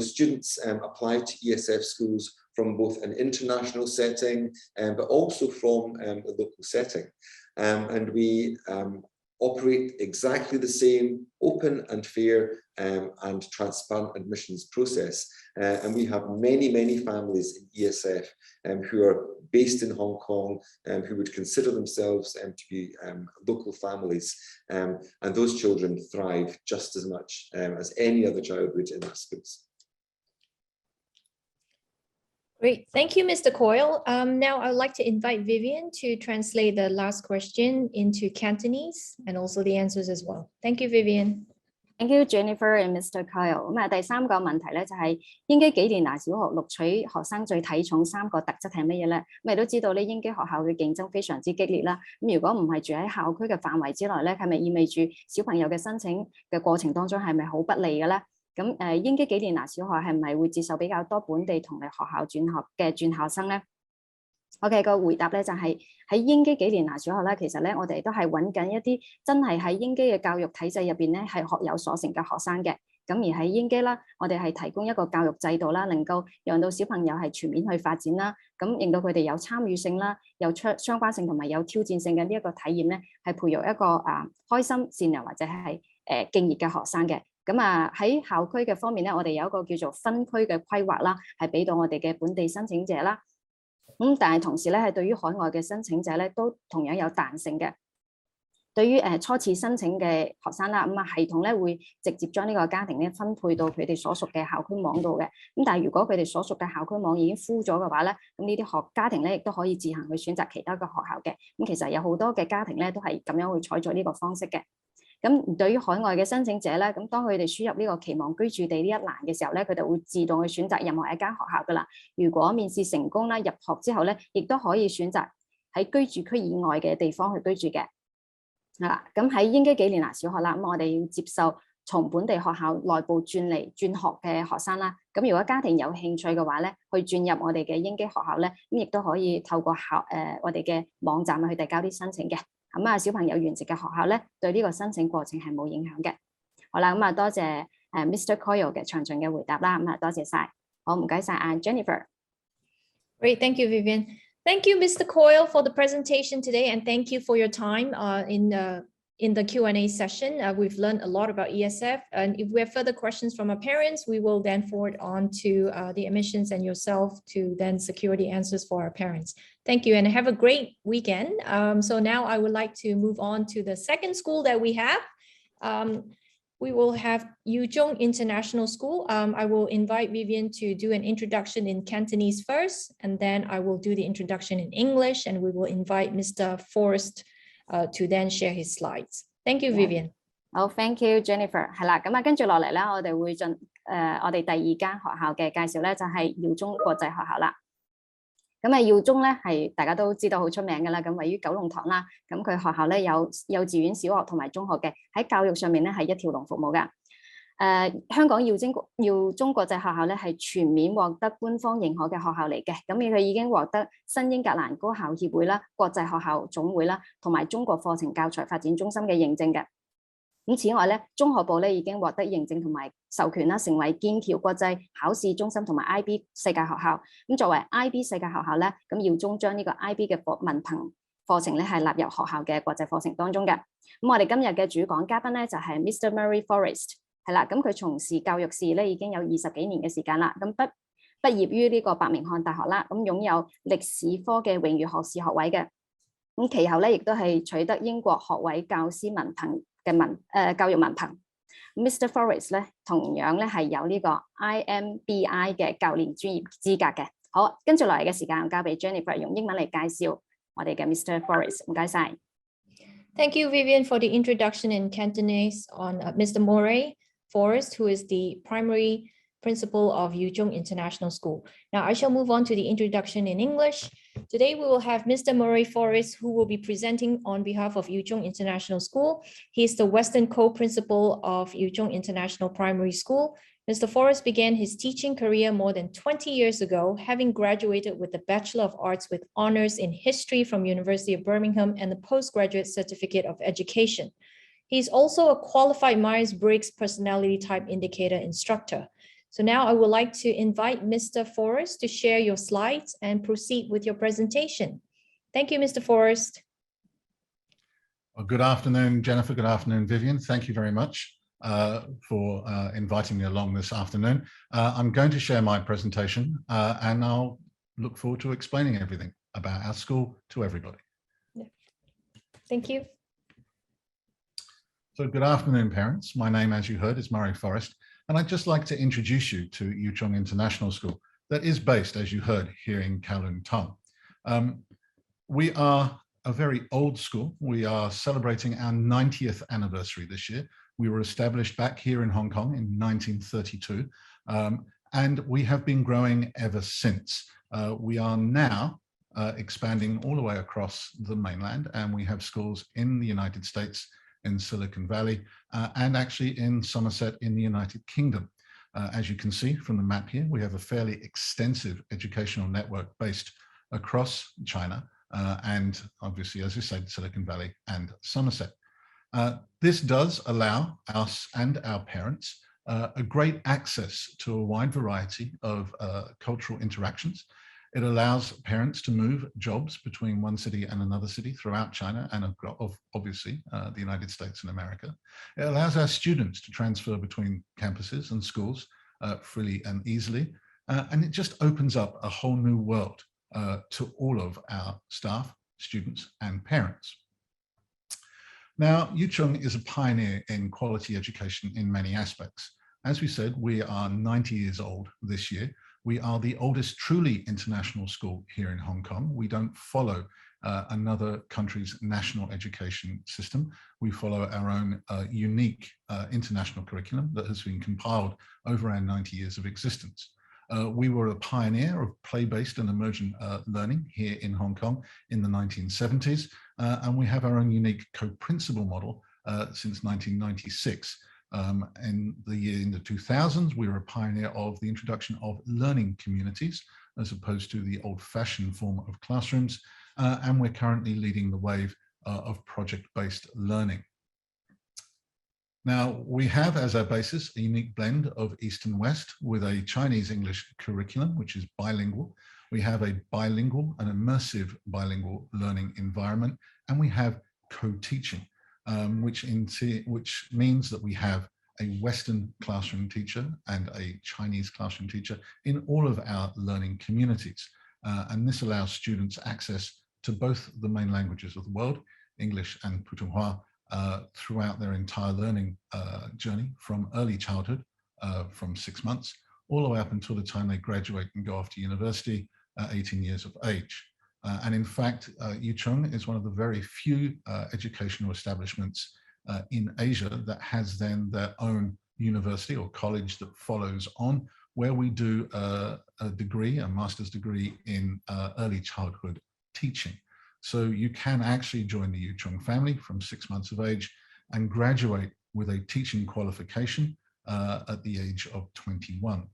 Students apply to ESF schools from both an international setting, but also from a local setting. And we operate exactly the same open and fair and transparent admissions process. And we have many families in ESF who are based in Hong Kong who would consider themselves to be local families. And those children thrive just as much as any other child would in our schools. Great, thank you, Mr. Coyle. Now I'd like to invite Vivian to translate the last question into Cantonese and also the answers as well. Thank you, Vivian. Thank you, Jennifer and Mr. Kyle。咁第三個問題咧就係英基幾年拿小學錄取學生最睇重3個特質係乜嘢咧？咁你都知道咧，英基學校嘅競爭非常之激烈啦。咁如果唔係住喺校區嘅範圍之內咧，係咪意味住小朋友嘅申請嘅過程當中係咪好不利嘅咧？咁英基幾年拿小學係咪會接受比較多本地同類學校轉校生咧？我嘅個回答咧就係喺英基幾年拿小學咧，其實咧我哋都係揾緊一啲真係喺英基嘅教育體制入邊咧係學有所成嘅學生嘅。咁而喺英基啦，我哋係提供一個教育制度啦，能夠讓到小朋友係全面去發展啦，咁令到佢哋有參與性啦，有相關性同埋有挑戰性嘅呢一個體驗咧，係培育一個開心、善良或者係敬業嘅學生嘅。咁喺校區嘅方面咧，我哋有一個叫做分區嘅規劃啦，係俾到我哋嘅本地申請者啦。但係同時咧，係對於海外嘅申請者咧，都同樣有彈性嘅。對於初次申請嘅學生啦，系統咧會直接將呢個家庭咧分配到佢哋所屬嘅校區網度嘅。咁但係如果佢哋所屬嘅校區網已經 full 咗嘅話咧，咁呢啲家庭咧亦都可以自行去選擇其他嘅學校嘅。咁其實有好多嘅家庭咧都係咁樣去採取呢個方式嘅。咁對於海外嘅申請者咧，咁當佢哋輸入呢個期望居住地呢一欄嘅時候咧，佢哋會自動去選擇任何一間學校噶啦。如果面試成功啦，入學之後咧，亦都可以選擇喺居住區以外嘅地方去居住嘅。咁喺英基幾年拿小學啦，咁我哋要接受從本地學校內部轉學嘅學生啦。咁如果家庭有興趣嘅話咧，去轉入我哋嘅英基學校咧，咁亦都可以透過我哋嘅網站去遞交啲申請嘅。咁小朋友原籍嘅學校咧，對呢個申請過程係冇影響嘅。好啦，咁多謝Mr. Coyle 嘅詳盡嘅回答啦。多謝晒，好唔該晒Jennifer。Great, thank you, Vivian. Thank you, Mr. Coyle, for the presentation today, and thank you for your time in the Q&A session. We've learned a lot about ESF, and if we have further questions from our parents, we will then forward on to the admissions and yourself to then secure the answers for our parents. Thank you, and have a great weekend. So now I would like to move on to the second school that we have. We will have Chung International School. I will invite Vivian to do an introduction in Cantonese first, and then I will do the introduction in English, and we will invite Mr. Forrest to then share his slides. Thank you, Vivian. 好 ，Thank you, Jennifer。係啦，咁跟住落嚟咧，我哋會進我哋第二間學校嘅介紹咧，就係耀中國際學校啦。咁耀中咧係大家都知道好出名㗎啦，咁位於九龍塘啦。咁佢學校咧有幼稚園、小學同埋中學嘅，喺教育上面咧係一條龍服務㗎。香港耀中國際學校咧係全面獲得官方認可嘅學校嚟嘅，咁佢已經獲得新英格蘭高校協會啦、國際學校總會啦，同埋中國課程教材發展中心嘅認證嘅。咁此外咧，中學部咧已經獲得認證同埋授權啦，成為劍橋國際考試中心同埋 IB 世界學校。咁作為 IB 世界學校咧，咁耀中將呢個 IB 嘅文憑課程咧係納入學校嘅國際課程當中嘅。咁我哋今日嘅主講嘉賓咧就係 Mr. Murray Forrest。係啦，咁佢從事教育事業咧已經有20幾年嘅時間啦。咁畢業於呢個伯明翰大學啦，咁擁有歷史科嘅榮譽學士學位嘅。咁其後咧亦都係取得英國學位教師文憑嘅教育文憑。Mr. Forrest 咧同樣咧係有呢個 IMBI 嘅教練專業資格嘅。好，跟住落嚟嘅時間，我交俾 Jennifer 用英文嚟介紹我哋嘅 Mr. Forrest。唔該晒。Thank you, Vivian, for the introduction in Cantonese on Mr. Murray Forrest, who is the primary principal of Yu Chung International School. Now I shall move on to the introduction in English. Today, we will have Mr. Murray Forrest, who will be presenting on behalf of Chung International School. He is the Western co-principal of Chung International Primary School. Mr. Forrest began his teaching career more than 20 years ago, having graduated with the Bachelor of Arts with honors in history from University of Birmingham and the Postgraduate Certificate of Education. He's also a qualified Myers-Briggs personality type indicator instructor. So now I would like to invite Mr. Forrest to share your slides and proceed with your presentation. Thank you, Mr. Forrest. Well, good afternoon, Jennifer. Good afternoon, Vivian. Thank you very much for inviting me along this afternoon. I'm going to share my presentation and I'll look forward to explaining everything about our school to everybody. Yeah. Thank you. So good afternoon, parents. My name, as you heard, is Murray Forrest, and I'd just like to introduce you to Chung International School that is based, as you heard, here in Kowloon Tong. We are a very old school. We are celebrating our 90th anniversary this year. We were established back here in Hong Kong in 1932, and we have been growing ever since. We are now expanding all the way across the mainland, and we have schools in the United States, in Silicon Valley, and actually in Somerset in the United Kingdom. As you can see from the map here, we have a fairly extensive educational network based across China, and obviously, as I said, Silicon Valley and Somerset. This does allow us and our parents a great access to a wide variety of cultural interactions. It allows parents to move jobs between one city and another city throughout China and obviously the United States and America. It allows our students to transfer between campuses and schools freely and easily. And it just opens up a whole new world to all of our staff, students, and parents. Now, Chung is a pioneer in quality education in many aspects. As we said, we are 90 years old this year. We are the oldest truly international school here in Hong Kong. We don't follow another country's national education system. We follow our own unique international curriculum that has been compiled over our 90 years of existence. We were a pioneer of play-based and emergent learning here in Hong Kong in the 1970s, and we have our own unique co-principal model since 1996. In the 2000s, we were a pioneer of the introduction of learning communities as opposed to the old-fashioned form of classrooms, and we're currently leading the wave of project-based learning. Now, we have as our basis a unique blend of East and West with a Chinese-English curriculum, which is bilingual. We have a bilingual and immersive bilingual learning environment, and we have co-teaching. Which means that we have a Western classroom teacher and a Chinese classroom teacher in all of our learning communities. And this allows students access to both the main languages of the world, English and Putonghua, throughout their entire learning journey from early childhood, from 6 months, all the way up until the time they graduate and go off to university at 18 years of age. And in fact, Chung is one of the very few educational establishments in Asia that has then their own university or college that follows on, where we do a degree, a master's degree in early childhood teaching. So you can actually join the Chung family from 6 months of age and graduate with a teaching qualification at the age of 21.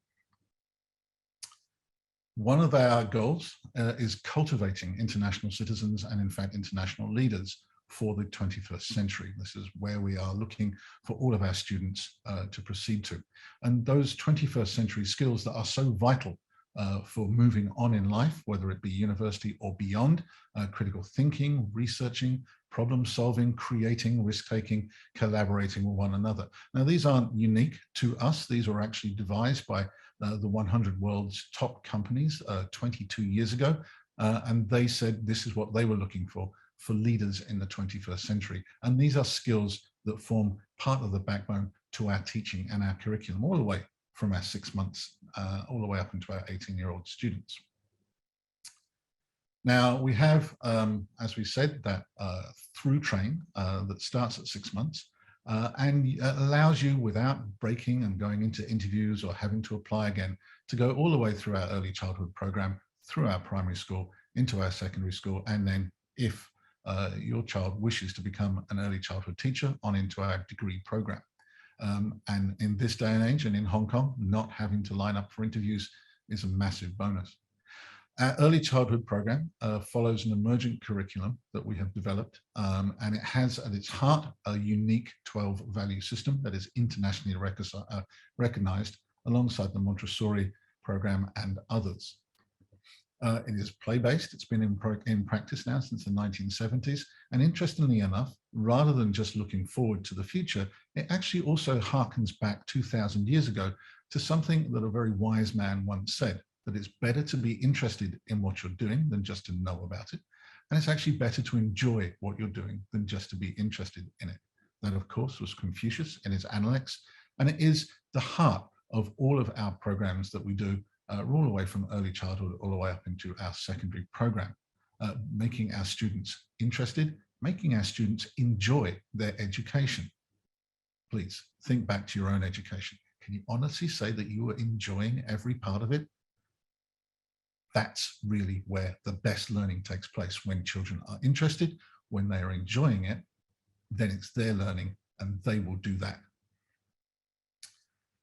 One of our goals is cultivating international citizens and in fact international leaders for the 21st century. This is where we are looking for all of our students to proceed to. And those 21st century skills that are so vital for moving on in life, whether it be university or beyond, critical thinking, researching, problem solving, creating, risk-taking, collaborating with one another. Now, these aren't unique to us. These were actually devised by the 100 world's top companies 22 years ago. And they said this is what they were looking for leaders in the 21st century. And these are skills that form part of the backbone to our teaching and our curriculum, all the way from our 6 months, all the way up into our 18-year-old students. Now we have, as we said, that through train that starts at 6 months and allows you, without breaking and going into interviews or having to apply again, to go all the way through our early childhood program, through our primary school, into our secondary school, and then if your child wishes to become an early childhood teacher, on into our degree program. And in this day and age, and in Hong Kong, not having to line up for interviews is a massive bonus. Our early childhood program follows an emergent curriculum that we have developed, and it has at its heart a unique 12-value system that is internationally recognized alongside the Montessori program and others. It is play-based. It's been in practice now since the 1970s. And interestingly enough, rather than just looking forward to the future, it actually also harkens back 2,000 years ago to something that a very wise man once said, that it's better to be interested in what you're doing than just to know about it. And it's actually better to enjoy what you're doing than just to be interested in it. That, of course, was Confucius in his Analects, and it is the heart of all of our programs that we do, all the way from early childhood all the way up into our secondary program, making our students interested, making our students enjoy their education. Please think back to your own education. Can you honestly say that you were enjoying every part of it? That's really where the best learning takes place. When children are interested, when they are enjoying it, then it's their learning and they will do that.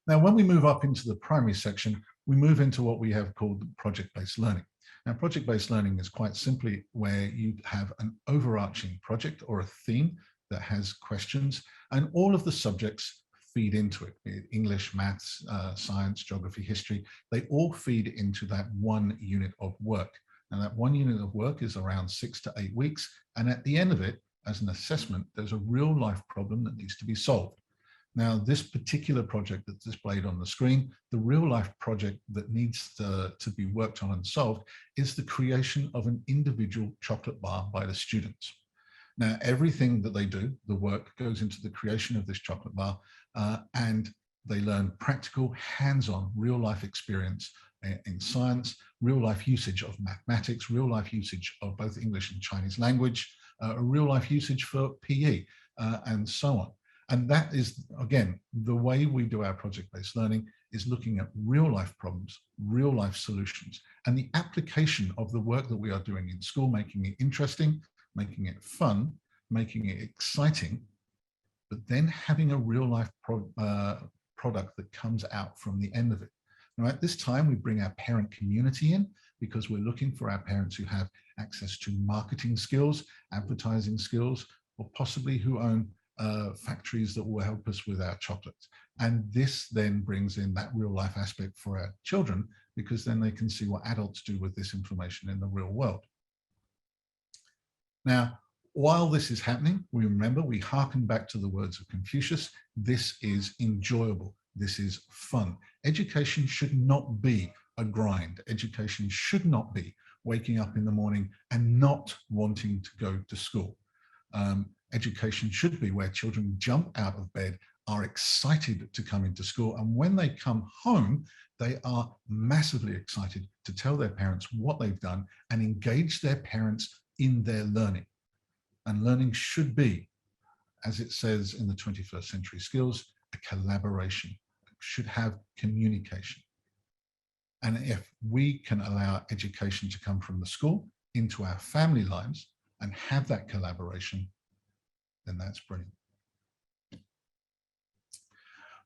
Now, when we move up into the primary section, we move into what we have called project-based learning. Now, project-based learning is quite simply where you have an overarching project or a theme that has questions, and all of the subjects feed into it, be it English, maths, science, geography, history. They all feed into that one unit of work. Now, that one unit of work is around 6 to 8 weeks. And at the end of it, as an assessment, there's a real life problem that needs to be solved. Now, this particular project that's displayed on the screen, the real life project that needs to be worked on and solved is the creation of an individual chocolate bar by the students. Now, everything that they do, the work, goes into the creation of this chocolate bar, and they learn practical, hands-on, real-life experience in science, real-life usage of mathematics, real-life usage of both English and Chinese language, real-life usage for PE, and so on. And that is, again, the way we do our project-based learning is looking at real-life problems, real-life solutions, and the application of the work that we are doing in school, making it interesting, making it fun, making it exciting, but then having a real life product that comes out from the end of it. Now, at this time, we bring our parent community in because we're looking for our parents who have access to marketing skills, advertising skills, or possibly who own factories that will help us with our chocolates. And this then brings in that real life aspect for our children, because then they can see what adults do with this information in the real world. Now, while this is happening, we remember, we hearken back to the words of Confucius. This is enjoyable. This is fun. Education should not be a grind. Education should not be waking up in the morning and not wanting to go to school. Education should be where children jump out of bed, are excited to come into school, and when they come home, they are massively excited to tell their parents what they've done and engage their parents in their learning. And learning should be, as it says in the 21st century skills, a collaboration. It should have communication. And if we can allow education to come from the school into our family lives and have that collaboration, then that's brilliant.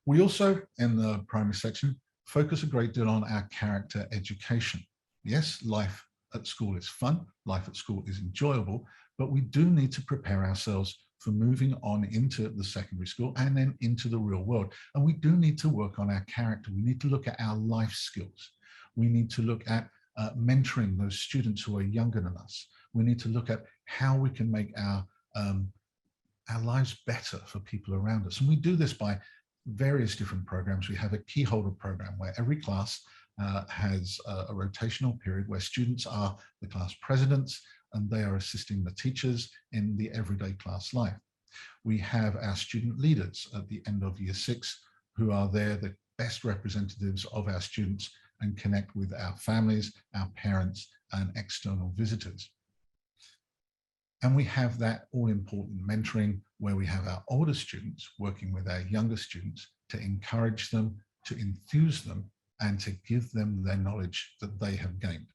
We also, in the primary section, focus a great deal on our character education. Yes, life at school is fun, life at school is enjoyable, but we do need to prepare ourselves for moving on into the secondary school and then into the real world. And we do need to work on our character. We need to look at our life skills. We need to look at mentoring those students who are younger than us. We need to look at how we can make our lives better for people around us. And we do this by various different programs. We have a key holder program where every class has a rotational period where students are the class presidents and they are assisting the teachers in the everyday class life. We have our student leaders at the end of year 6 who are there, the best representatives of our students, and connect with our families, our parents, and external visitors. And we have that all-important mentoring where we have our older students working with our younger students to encourage them, to enthuse them, and to give them their knowledge that they have gained.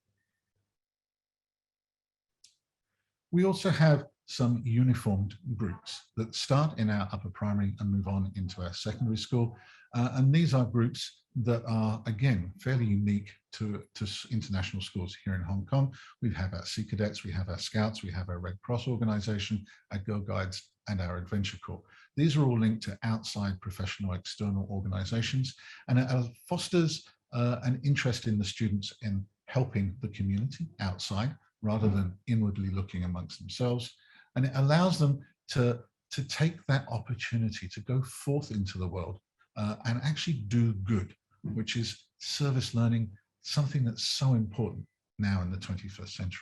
We also have some uniformed groups that start in our upper primary and move on into our secondary school. And these are groups that are, again, fairly unique to international schools here in Hong Kong. We have our Sea Cadets, we have our Scouts, we have our Red Cross organization, our Girl Guides, and our Adventure Corps. These are all linked to outside professional external organizations, and it fosters an interest in the students in helping the community outside rather than inwardly looking amongst themselves. And it allows them to take that opportunity to go forth into the world and actually do good, which is service learning, something that's so important now in the 21st century.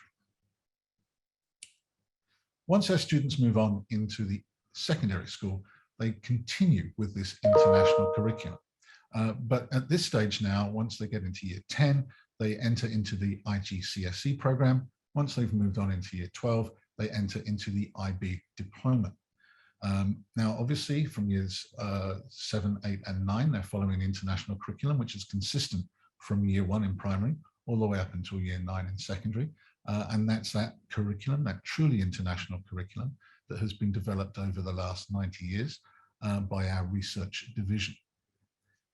Once our students move on into the secondary school, they continue with this international curriculum. But at this stage now, once they get into year 10, they enter into the IGCSE program. Once they've moved on into year 12, they enter into the IB diploma. Now, obviously, from years 7, 8, and 9, they're following international curriculum, which is consistent from year 1 in primary all the way up until year 9 in secondary. And that's that curriculum, that truly international curriculum that has been developed over the last 90 years by our research division.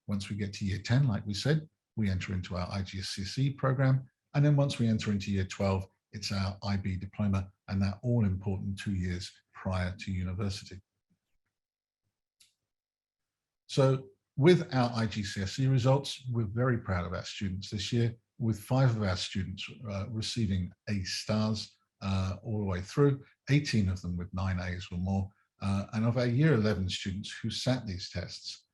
Once we get to year 10, like we said, we enter into our IGCSE program. And then once we enter into year 12, it's our IB diploma, and that all important 2 years prior to university. So with our IGCSE results, we're very proud of our students this year, with 5 of our students receiving A stars all the way through, 18 of them with 9 A's or more. And of our year 11 students who sat these tests,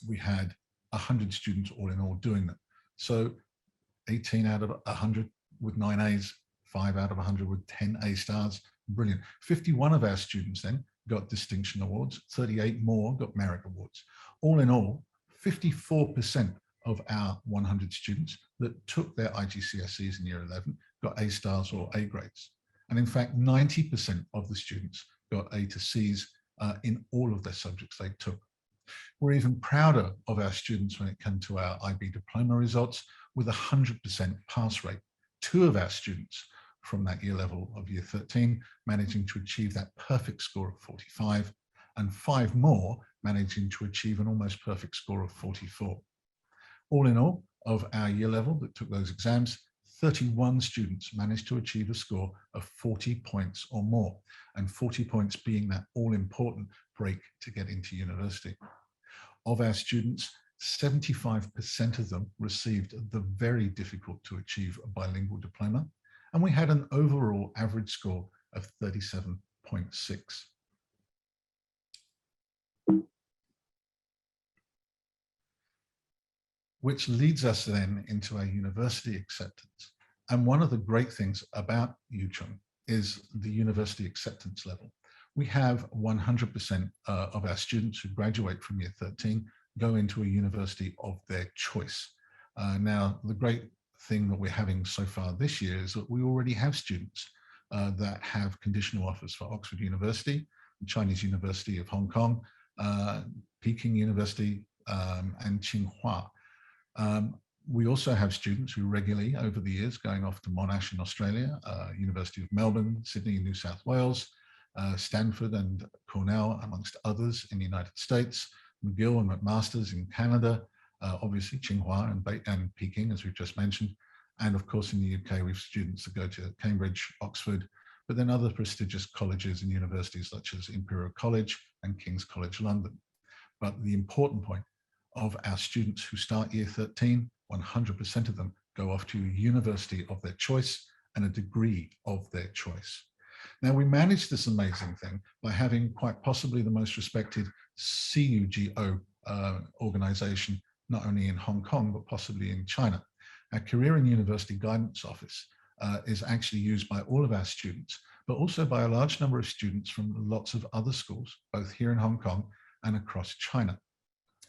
we had 100 students all in all doing them. So 18 out of 100 with 9 A's, 5 out of 100 with 10 A stars, brilliant. 51 of our students then got distinction awards, 38 more got merit awards. All in all, 54% of our 100 students that took their IGCSEs in year 11 got A stars or A grades. And in fact, 90% of the students got A to C's in all of their subjects they took. We're even prouder of our students when it comes to our IB diploma results with 100% pass rate. 2 of our students from that year level of year 13 managing to achieve that perfect score of 45, and 5 more managing to achieve an almost perfect score of 44. All in all, of our year level that took those exams, 31 students managed to achieve a score of 40 points or more, and 40 points being that all-important break to get into university. Of our students, 75% of them received the very difficult to achieve bilingual diploma, and we had an overall average score of 37.6. Which leads us then into our university acceptance. And one of the great things about Chung is the university acceptance level. We have 100% of our students who graduate from year 13 go into a university of their choice. Now, the great thing that we're having so far this year is that we already have students that have conditional offers for Oxford University, the Chinese University of Hong Kong, Peking University, and Tsinghua. We also have students who regularly over the years going off to Monash in Australia, University of Melbourne, Sydney, New South Wales, Stanford and Cornell, amongst others in the United States, McGill and McMaster's in Canada, obviously Tsinghua and Peking, as we've just mentioned. And of course, in the UK, we have students that go to Cambridge, Oxford, but then other prestigious colleges and universities such as Imperial College and King's College London. But the important point of our students who start year 13, 100% of them go off to a university of their choice and a degree of their choice. Now, we managed this amazing thing by having quite possibly the most respected CUGO organization, not only in Hong Kong, but possibly in China. Our Career and University Guidance Office is actually used by all of our students, but also by a large number of students from lots of other schools, both here in Hong Kong and across China.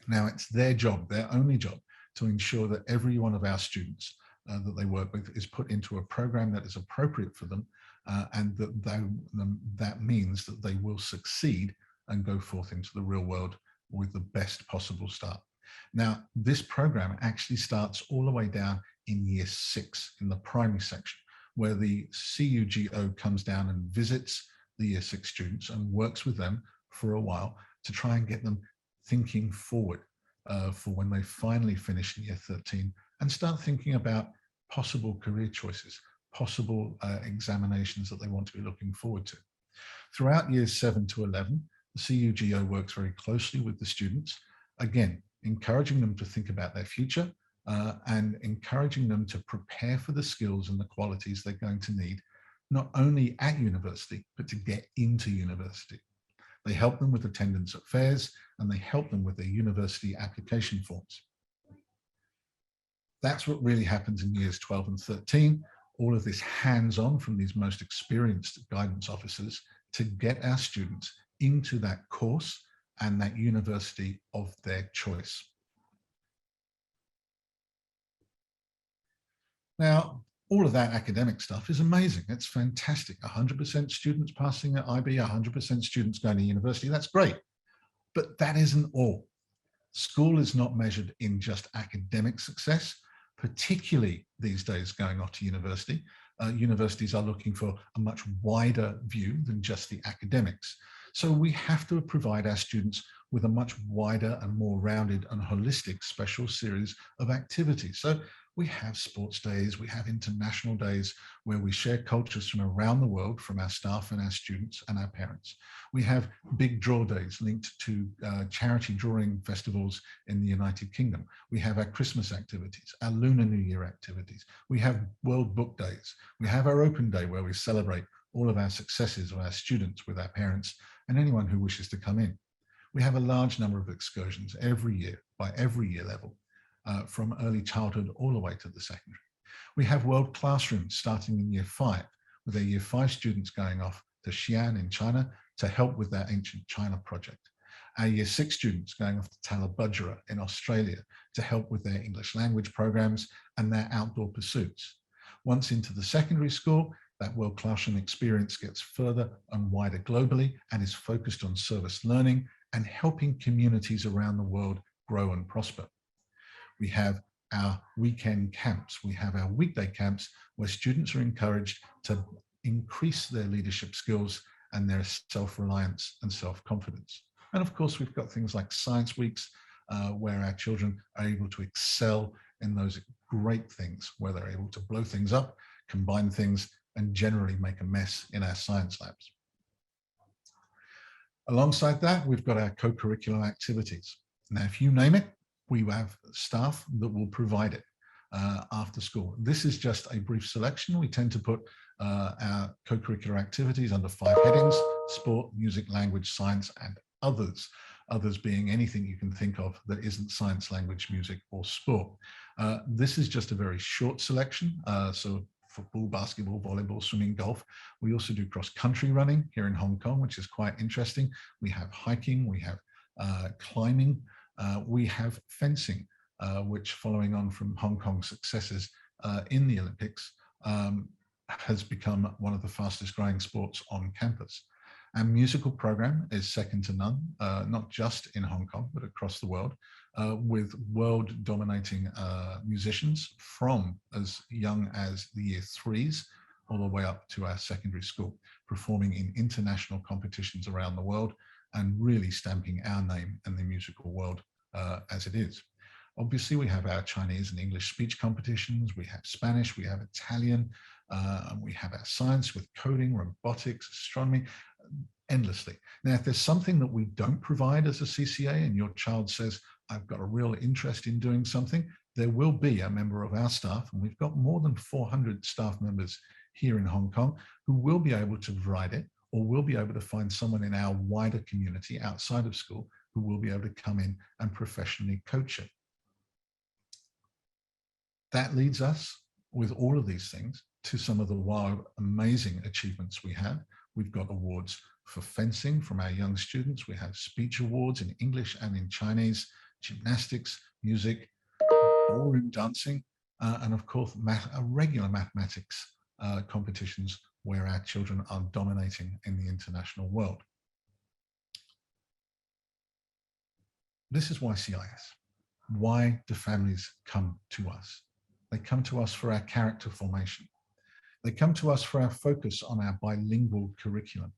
Now, it's their job, their only job, to ensure that every one of our students that they work with is put into a program that is appropriate for them, and that means that they will succeed and go forth into the real world with the best possible start. Now, this program actually starts all the way down in year 6 in the primary section, where the CUGO comes down and visits the Year 6 students and works with them for a while to try and get them thinking forward for when they finally finish in Year 13 and start thinking about possible career choices, possible examinations that they want to be looking forward to. Throughout Years 7 to 11, the CUGO works very closely with the students, again, encouraging them to think about their future and encouraging them to prepare for the skills and the qualities they're going to need, not only at university, but to get into university. They help them with attendance at fairs and they help them with their university application forms. That's what really happens in Years 12 and 13. All of this hands-on from these most experienced guidance officers to get our students into that course and that university of their choice. Now, all of that academic stuff is amazing. It's fantastic. 100% students passing at IB, 100% students going to university. That's great. But that isn't all. School is not measured in just academic success, particularly these days going off to university. Universities are looking for a much wider view than just the academics. So we have to provide our students with a much wider and more rounded and holistic special series of activities. So we have sports days, we have international days where we share cultures from around the world from our staff and our students and our parents. We have big draw days linked to charity drawing festivals in the United Kingdom. We have our Christmas activities, our Lunar New Year activities. We have World Book Days. We have our Open Day where we celebrate all of our successes of our students with our parents and anyone who wishes to come in. We have a large number of excursions every year by every year level. From early childhood all the way to the secondary. We have world classrooms starting in Year 5, with their Year 5 students going off to Xi'an in China to help with their ancient China project. Our Year 6 students going off to Talabudgera in Australia to help with their English language programs and their outdoor pursuits. Once into the secondary school, that world classroom experience gets further and wider globally and is focused on service learning and helping communities around the world grow and prosper. We have our weekend camps. We have our weekday camps where students are encouraged to increase their leadership skills and their self-reliance and self-confidence. And of course, we've got things like science weeks where our children are able to excel in those great things, where they're able to blow things up, combine things, and generally make a mess in our science labs. Alongside that, we've got our co-curricular activities. Now, if you name it, we have staff that will provide it after school. This is just a brief selection. We tend to put our co-curricular activities under 5 headings: sport, music, language, science, and others. Others being anything you can think of that isn't science, language, music, or sport. This is just a very short selection. So football, basketball, volleyball, swimming, golf. We also do cross-country running here in Hong Kong, which is quite interesting. We have hiking, we have climbing, we have fencing, which, following on from Hong Kong's successes in the Olympics, has become one of the fastest growing sports on campus. Our musical program is second to none, not just in Hong Kong, but across the world, with world dominating musicians from as young as the Year 3s all the way up to our secondary school, performing in international competitions around the world and really stamping our name in the musical world as it is. Obviously, we have our Chinese and English speech competitions, we have Spanish, we have Italian, and we have our science with coding, robotics, astronomy, endlessly. Now, if there's something that we don't provide as a CCA and your child says, I've got a real interest in doing something, there will be a member of our staff, and we've got more than 400 staff members here in Hong Kong who will be able to provide it, or will be able to find someone in our wider community outside of school who will be able to come in and professionally coach it. That leads us, with all of these things, to some of the wild, amazing achievements we have. We've got awards for fencing from our young students. We have speech awards in English and in Chinese, gymnastics, music, ballroom dancing, and of course, regular mathematics competitions where our children are dominating in the international world. This is why CIS. Why do families come to us? They come to us for our character formation. They come to us for our focus on our bilingual curriculum,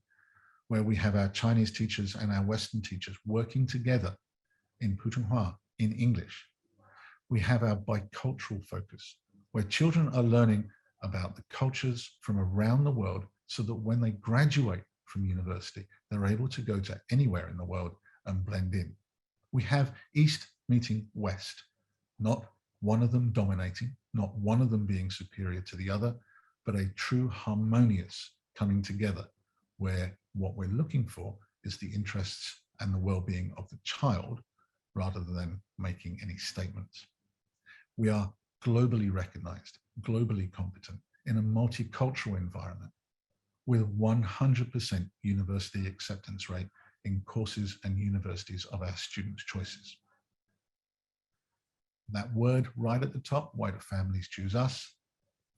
where we have our Chinese teachers and our Western teachers working together in Putonghua, in English. We have our bicultural focus, where children are learning about the cultures from around the world so that when they graduate from university, they're able to go to anywhere in the world and blend in. We have East meeting West, not one of them dominating, not one of them being superior to the other, but a true harmonious coming together where what we're looking for is the interests and the well-being of the child rather than making any statements. We are globally recognized, globally competent in a multicultural environment with 100% university acceptance rate in courses and universities of our students' choices. That word right at the top, why do families choose us?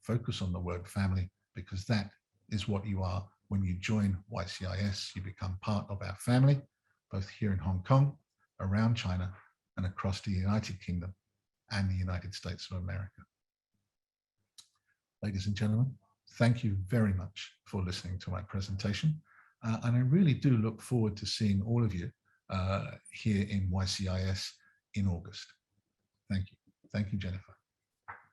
Focus on the word family, because that is what you are when you join YCIS. You become part of our family, both here in Hong Kong, around China, and across the United Kingdom and the United States of America. Ladies and gentlemen, thank you very much for listening to my presentation. And I really do look forward to seeing all of you here in YCIS in August. Thank you. Thank you, Jennifer.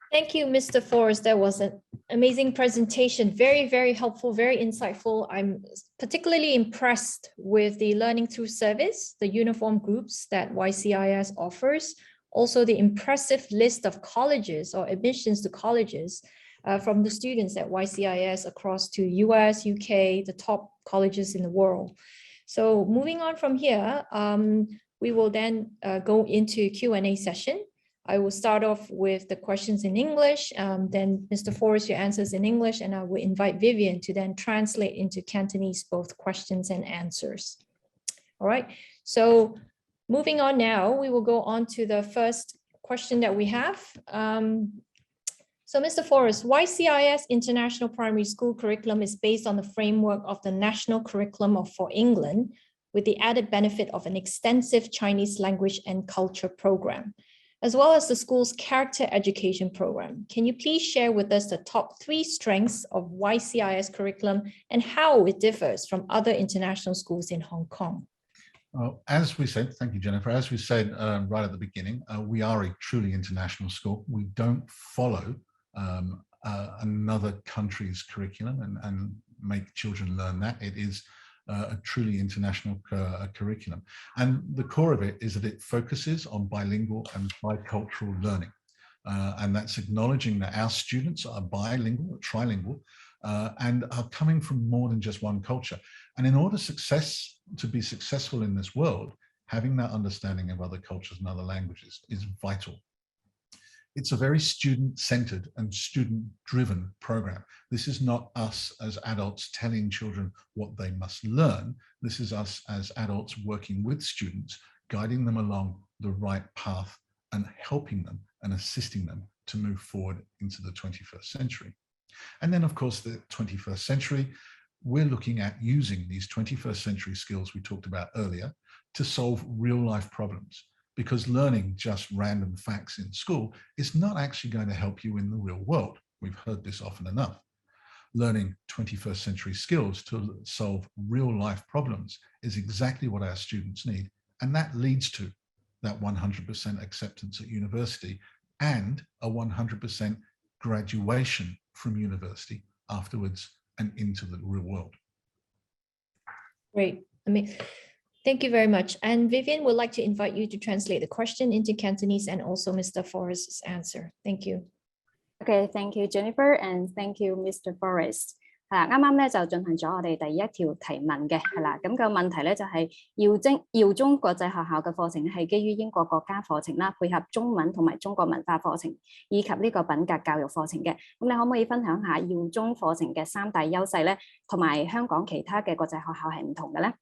Thank you, Mr. Forrest. That was an amazing presentation. Very, very helpful, very insightful. I'm particularly impressed with the learning through service, the uniform groups that YCIS offers. Also, the impressive list of colleges or admissions to colleges from the students at YCIS across to US, UK, the top colleges in the world. So moving on from here, we will then go into Q&A session. I will start off with the questions in English, then Mr. Forrest, your answers in English, and I will invite Vivian to then translate into Cantonese both questions and answers. All right, so moving on now, we will go on to the first question that we have. So Mr. Forrest, YCIS International Primary School Curriculum is based on the framework of the National Curriculum for England, with the added benefit of an extensive Chinese language and culture program, as well as the school's character education program. Can you please share with us the top 3 strengths of YCIS curriculum and how it differs from other international schools in Hong Kong? As we said, thank you, Jennifer. As we said right at the beginning, we are a truly international school. We don't follow another country's curriculum and make children learn that. It is a truly international curriculum. And the core of it is that it focuses on bilingual and bicultural learning. And that's acknowledging that our students are bilingual, trilingual, and are coming from more than just one culture. And in order to be successful in this world, having that understanding of other cultures and other languages is vital. It's a very student-centered and student-driven program. This is not us as adults telling children what they must learn. This is us as adults working with students, guiding them along the right path and helping them and assisting them to move forward into the 21st century. And then, of course, the 21st century, we're looking at using these 21st century skills we talked about earlier to solve real-life problems. Because learning just random facts in school is not actually going to help you in the real world. We've heard this often enough. Learning 21st century skills to solve real life problems is exactly what our students need. And that leads to that 100% acceptance at university and a 100% graduation from university afterwards and into the real world. Great. Thank you very much. And Vivian would like to invite you to translate the question into Cantonese and also Mr. Forrest's answer. Thank you. Okay, thank you, Jennifer, and thank you, Mr. Forrest. 啱啱咧就進行咗我哋第一條提問嘅，係啦。咁個問題咧就係耀中國際學校嘅課程係基於英國國家課程啦，配合中文同埋中國文化課程，以及呢個品格教育課程嘅。咁你可唔可以分享下耀中課程嘅3大優勢咧，同埋香港其他嘅國際學校係唔同嘅咧？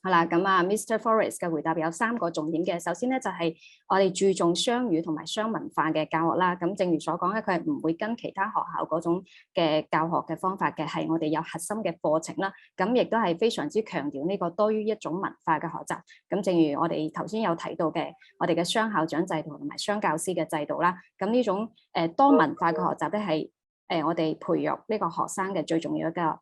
係啦，咁啊 ，Mr. Forrest 嘅回答有3個重點嘅。首先咧就係我哋注重雙語同埋雙文化嘅教學啦。咁正如所講咧，佢係唔會跟其他學校嗰種嘅教學嘅方法嘅，係我哋有核心嘅課程啦。咁亦都係非常之強調呢個多於一種文化嘅學習。咁正如我哋頭先有提到嘅，我哋嘅雙校長制度同埋雙教師嘅制度啦。咁呢種多文化嘅學習咧係我哋培育呢個學生嘅最重要一個，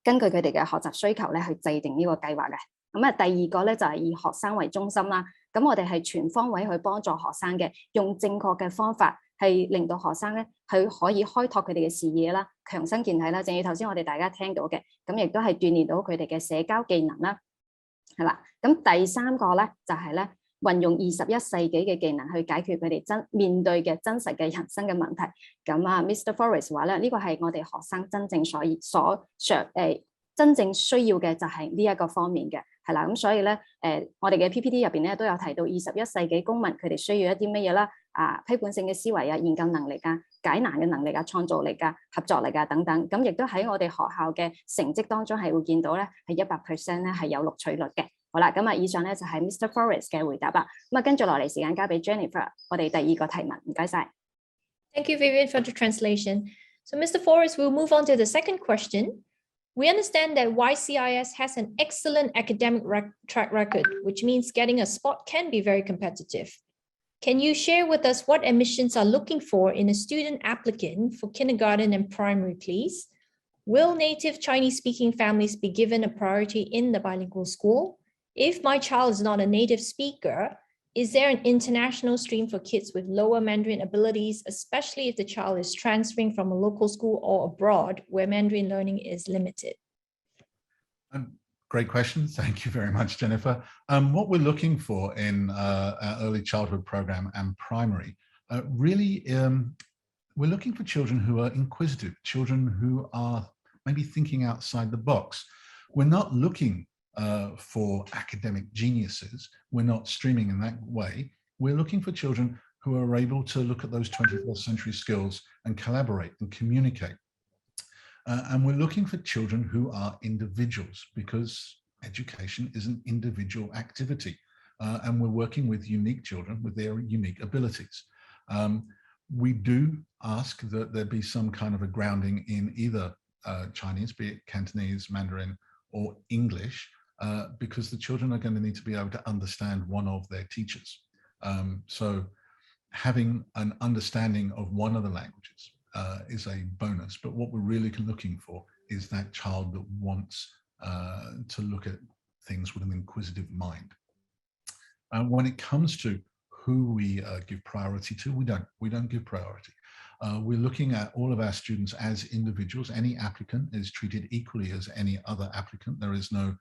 根據佢哋嘅學習需求咧去制定呢個計劃嘅。咁啊，第二個咧就係以學生為中心啦。咁我哋係全方位去幫助學生嘅，用正確嘅方法係令到學生咧佢可以開拓佢哋嘅視野啦，強身健體啦。正如頭先我哋大家聽到嘅，咁亦都係鍛鍊到佢哋嘅社交技能啦。係啦，咁第三個咧就係咧運用21世紀嘅技能去解決佢哋面對嘅真實嘅人生嘅問題。咁啊 ，Mr. Forrest 話咧，呢個係我哋學生真正真正需要嘅就係呢一個方面嘅，係啦。咁所以咧，我哋嘅 PPT 入邊咧都有提到21世紀公民佢哋需要一啲乜嘢啦，批判性嘅思維啊、研究能力啊、解難嘅能力啊、創造力啊、合作力啊等等。咁亦都喺我哋學校嘅成績當中係會見到咧，係100%咧係有錄取率嘅。好啦，咁啊，以上咧就係 Mr. Forrest 嘅回答啦。咁啊，跟住落嚟時間交俾 Jennifer， 我哋第二個提問，唔該晒。Thank you, Vivian, for the translation. So, Mr. Forrest, we'll move on to the second question. We understand that YCIS has an excellent academic track record, which means getting a spot can be very competitive. Can you share with us what admissions are looking for in a student applicant for kindergarten and primary, please? Will native Chinese-speaking families be given a priority in the bilingual school? If my child is not a native speaker, is there an international stream for kids with lower Mandarin abilities, especially if the child is transferring from a local school or abroad where Mandarin learning is limited? Great question. Thank you very much, Jennifer. What we're looking for in our early childhood program and primary, we're looking for children who are inquisitive, children who are maybe thinking outside the box. We're not looking for academic geniuses. We're not streaming in that way. We're looking for children who are able to look at those 21st century skills and collaborate and communicate. And we're looking for children who are individuals, because education is an individual activity. And we're working with unique children with their unique abilities. We do ask that there be some kind of a grounding in either Chinese, be it Cantonese, Mandarin, or English, because the children are going to need to be able to understand one of their teachers. So having an understanding of one of the languages is a bonus, but what we're really looking for is that child that wants to look at things with an inquisitive mind. When it comes to who we give priority to, we don't give priority. We're looking at all of our students as individuals. Any applicant is treated equally as any other applicant. There is no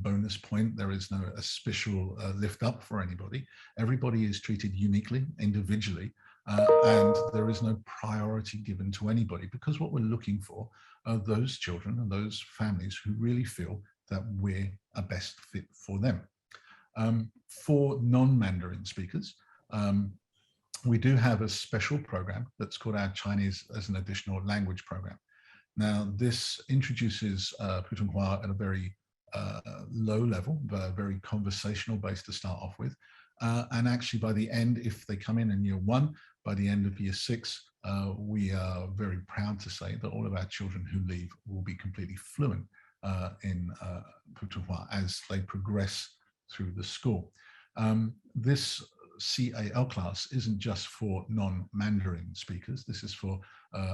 bonus point. There is no special lift up for anybody. Everybody is treated uniquely, individually, and there is no priority given to anybody, because what we're looking for are those children and those families who really feel that we're a best fit for them. For non-Mandarin speakers, we do have a special program that's called our Chinese as an Additional Language program. Now, this introduces Putonghua at a very low level, very conversational base to start off with. And actually by the end, if they come in year 1, by the end of year 6, we are very proud to say that all of our children who leave will be completely fluent in Putonghua as they progress through the school. This CAL class isn't just for non-Mandarin speakers. This is for,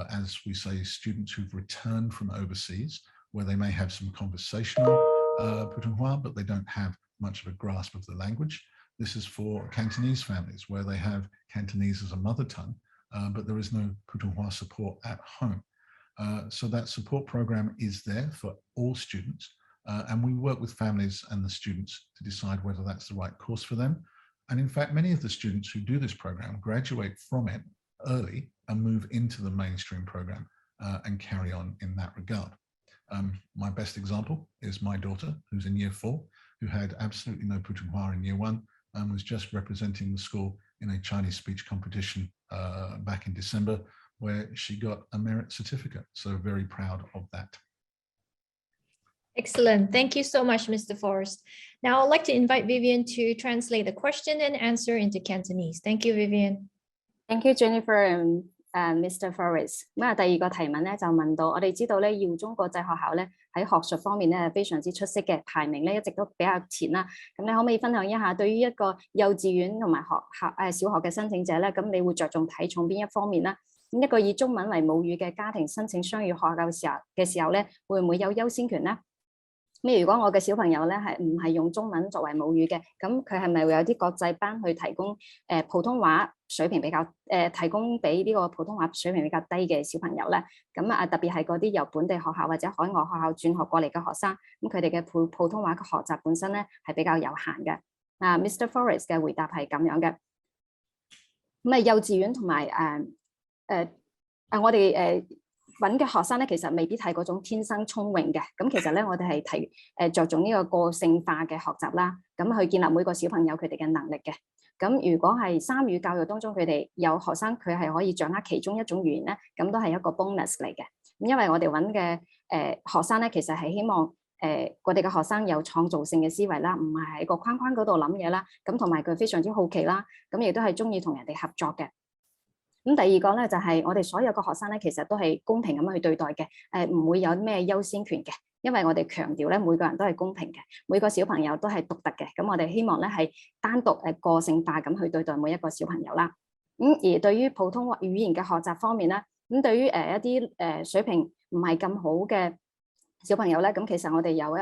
as we say, students who've returned from overseas, where they may have some conversational Putonghua, but they don't have much of a grasp of the language. This is for Cantonese families, where they have Cantonese as a mother tongue, but there is no Putonghua support at home. So that support program is there for all students, and we work with families and the students to decide whether that's the right course for them. And in fact, many of the students who do this program graduate from it early and move into the mainstream program and carry on in that regard. My best example is my daughter, who's in year 4, who had absolutely no Putonghua in year 1 and was just representing the school in a Chinese speech competition back in December, where she got a merit certificate. So very proud of that. Excellent. Thank you so much, Mr. Forrest. Now I'd like to invite Vivian to translate the question and answer into Cantonese. Thank you, Vivian. Thank you, Jennifer and Mr. Forrest. 咁啊，第二個提問咧就問到，我哋知道咧耀中國際學校咧喺學術方面咧係非常之出色嘅，排名咧一直都比較前啦。咁你可唔可以分享一下，對於一個幼稚園同埋小學嘅申請者咧，咁你會着重睇重邊一方面咧？咁一個以中文為母語嘅家庭申請雙語學校嘅時候咧，會唔會有優先權咧？咁如果我嘅小朋友咧係唔係用中文作為母語嘅，咁佢係咪會有啲國際班去提供普通話水平比較提供俾呢個普通話水平比較低嘅小朋友咧？咁啊特別係嗰啲由本地學校或者海外學校轉學過嚟嘅學生，咁佢哋嘅普通話嘅學習本身咧係比較有限嘅。Mr. Forrest 嘅回答係咁樣嘅。咁幼稚園同埋我哋揾嘅學生咧，其實未必係嗰種天生聰穎嘅。咁其實咧，我哋係着重呢個個性化嘅學習啦，咁去建立每個小朋友佢哋嘅能力嘅。咁如果係三語教育當中，佢哋有學生佢係可以掌握其中一種語言咧，咁都係一個 bonus 嚟嘅。咁因為我哋揾嘅學生咧，其實係希望我哋嘅學生有創造性嘅思維啦，唔係喺個框框嗰度諗嘢啦。咁同埋佢非常之好奇啦，咁亦都係中意同人哋合作嘅。咁第二個咧就係我哋所有嘅學生咧，其實都係公平咁樣去對待嘅，唔會有咩優先權嘅，因為我哋強調咧每個人都係公平嘅，每個小朋友都係獨特嘅。咁我哋希望咧係單獨個性化咁去對待每一個小朋友啦。而對於普通話語言嘅學習方面咧，咁對於一啲水平唔係咁好嘅小朋友咧，咁其實我哋有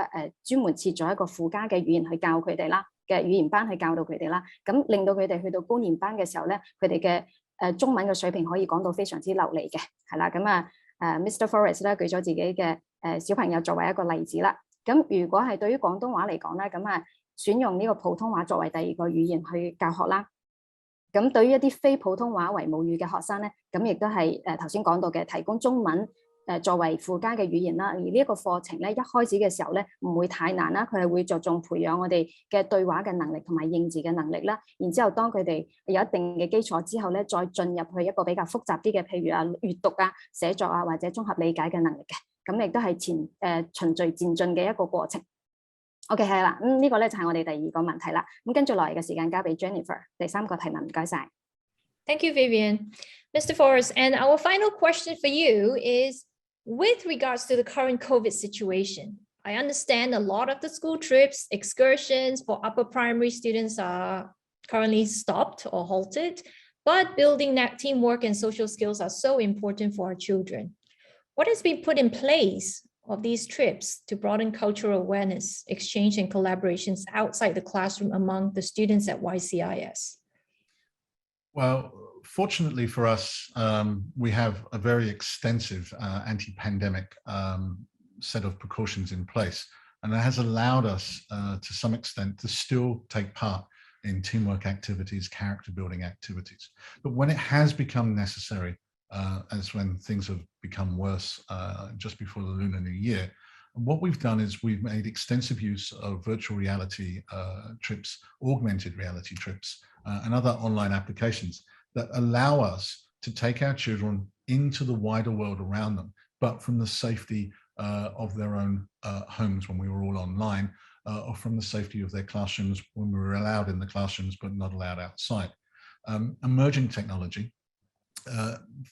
專門設咗一個附加嘅語言去教佢哋啦，嘅語言班去教到佢哋啦，咁令到佢哋去到高年班嘅時候咧，佢哋嘅中文嘅水平可以講到非常之流利嘅，係啦。咁Mr. Forrest 咧舉咗自己嘅小朋友作為一個例子啦。咁如果係對於廣東話嚟講咧，咁選用呢個普通話作為第二個語言去教學啦。咁對於一啲非普通話為母語嘅學生咧，咁亦都係頭先講到嘅提供中文作為附加嘅語言啦。而呢一個課程咧，一開始嘅時候咧唔會太難啦，佢係會着重培養我哋嘅對話嘅能力同埋認字嘅能力啦。然之後當佢哋有一定嘅基礎之後咧，再進入去一個比較複雜啲嘅，譬如閱讀寫作或者綜合理解嘅能力嘅。咁亦都係循序漸進嘅一個過程。OK 係啦，呢個咧就係我哋第二個問題啦。咁跟住落嚟嘅時間交俾 Jennifer， 第三個提問，唔該晒。Thank you, Vivian. Mr. Forrest, and our final question for you is, with regards to the current COVID situation, I understand a lot of the school trips, excursions for upper primary students are currently stopped or halted, but building that teamwork and social skills are so important for our children. What has been put in place of these trips to broaden cultural awareness, exchange, and collaborations outside the classroom among the students at YCIS? Well, fortunately for us, we have a very extensive anti-pandemic set of precautions in place, and that has allowed us to some extent to still take part in teamwork activities, character building activities. But when it has become necessary, as when things have become worse just before the Lunar New Year, what we've done is we've made extensive use of virtual reality trips, augmented reality trips, and other online applications that allow us to take our children into the wider world around them, but from the safety of their own homes when we were all online, or from the safety of their classrooms when we were allowed in the classrooms but not allowed outside. Emerging technology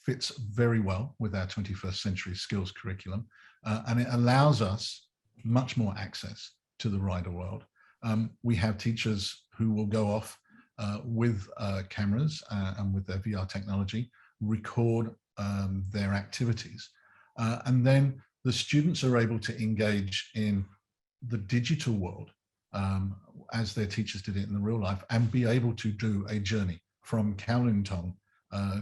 fits very well with our 21st century skills curriculum, and it allows us much more access to the wider world. We have teachers who will go off with cameras and with their VR technology, record their activities. And then the students are able to engage in the digital world as their teachers did it in the real life, and be able to do a journey from Kowloon Tong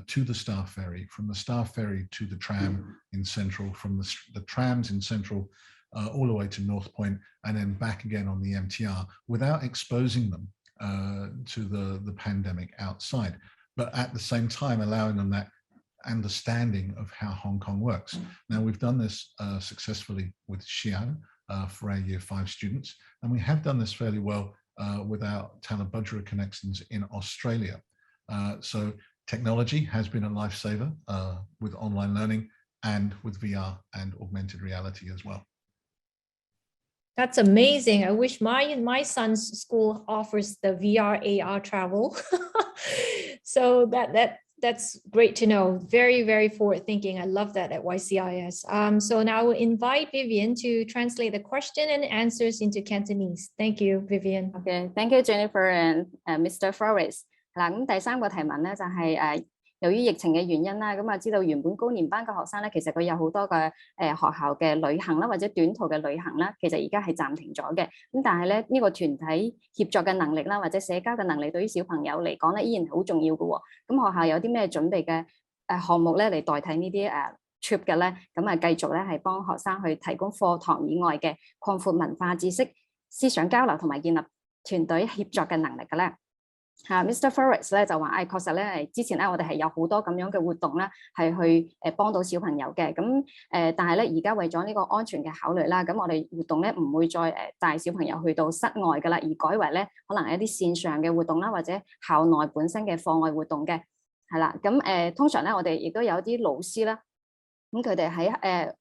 to the Star Ferry, from the Star Ferry to the tram in Central, from the trams in Central all the way to North Point, and then back again on the MTR without exposing them to the pandemic outside, but at the same time allowing them that understanding of how Hong Kong works. Now, we've done this successfully with Xi'an for our Year 5 students, and we have done this fairly well with our Talabudra connections in Australia. So technology has been a lifesaver with online learning and with VR and augmented reality as well. That's amazing. I wish my son's school offers the VR AR travel. So that's great to know. Very, very forward thinking. I love that at YCIS. So now we'll invite Vivian to translate the question and answers into Cantonese. Thank you, Vivian. Okay, thank you, Jennifer and Mr. Forrest. 嗱，咁第三個提問咧就係由於疫情嘅原因啦，咁啊知道原本高年班嘅學生咧，其實佢有好多嘅學校嘅旅行啦，或者短途嘅旅行啦，其實而家係暫停咗嘅。咁但係咧呢個團體協作嘅能力啦，或者社交嘅能力，對於小朋友嚟講咧，依然好重要嘅喎。咁學校有啲咩準備嘅項目咧嚟代替呢啲trip 嘅咧？咁啊繼續咧係幫學生去提供課堂以外嘅擴闊文化知識、思想交流同埋建立團隊協作嘅能力嘅咧。Mr. Forrest 咧就話，確實咧，之前咧我哋係有好多咁樣嘅活動啦，係去幫到小朋友嘅。咁但係咧而家為咗呢個安全嘅考慮啦，咁我哋活動咧唔會再帶小朋友去到室外噶啦，而改為咧可能係一啲線上嘅活動啦，或者校內本身嘅課外活動嘅，係啦。咁通常咧我哋亦都有啲老師啦，咁佢哋喺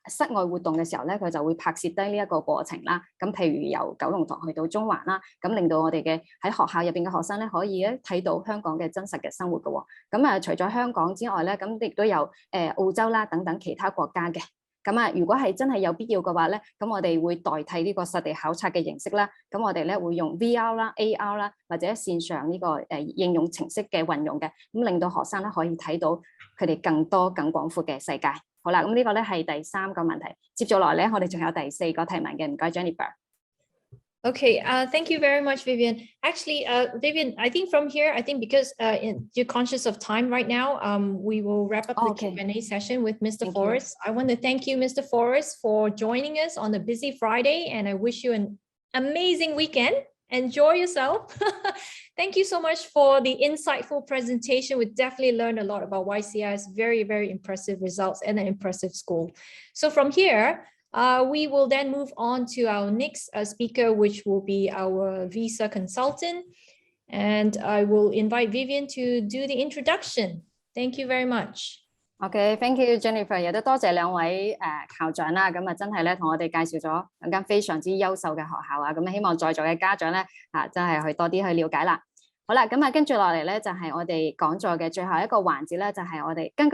室外活動嘅時候咧，佢就會拍攝低呢一個過程啦。咁譬如由九龍塘去到中環啦，咁令到我哋嘅喺學校入邊嘅學生咧，可以咧睇到香港嘅真實嘅生活嘅喎。咁除咗香港之外咧，咁亦都有澳洲啦等等其他國家嘅。咁如果係真係有必要嘅話咧，咁我哋會代替呢個實地考察嘅形式啦。咁我哋咧會用 VR 啦、AR 啦，或者線上呢個應用程式嘅運用嘅，咁令到學生咧可以睇到佢哋更多更廣闊嘅世界。好啦，咁呢個咧係第3個問題。接住落嚟咧，我哋仲有第4個提問嘅，唔該 Jennifer。Okay, thank you very much, Vivian. Actually, Vivian, I think from here, I think because you're conscious of time right now, we will wrap up the Q&A session with Mr. Forrest. I want to thank you, Mr. Forrest, for joining us on a busy Friday, and I wish you an amazing weekend. Enjoy yourself. Thank you so much for the insightful presentation. We definitely learned a lot about YCI's very, very impressive results and an impressive school. So from here, we will then move on to our next speaker, which will be our visa consultant. And I will invite Vivian to do the introduction. Thank you very much. OK，thank you Jennifer， 亦都多謝兩位校長啦，咁真係咧同我哋介紹咗兩間非常之優秀嘅學校啊，咁希望在座嘅家長咧真係去多啲去了解啦。好啦，咁跟住落嚟咧就係我哋講座嘅最後一個環節咧，就係我哋根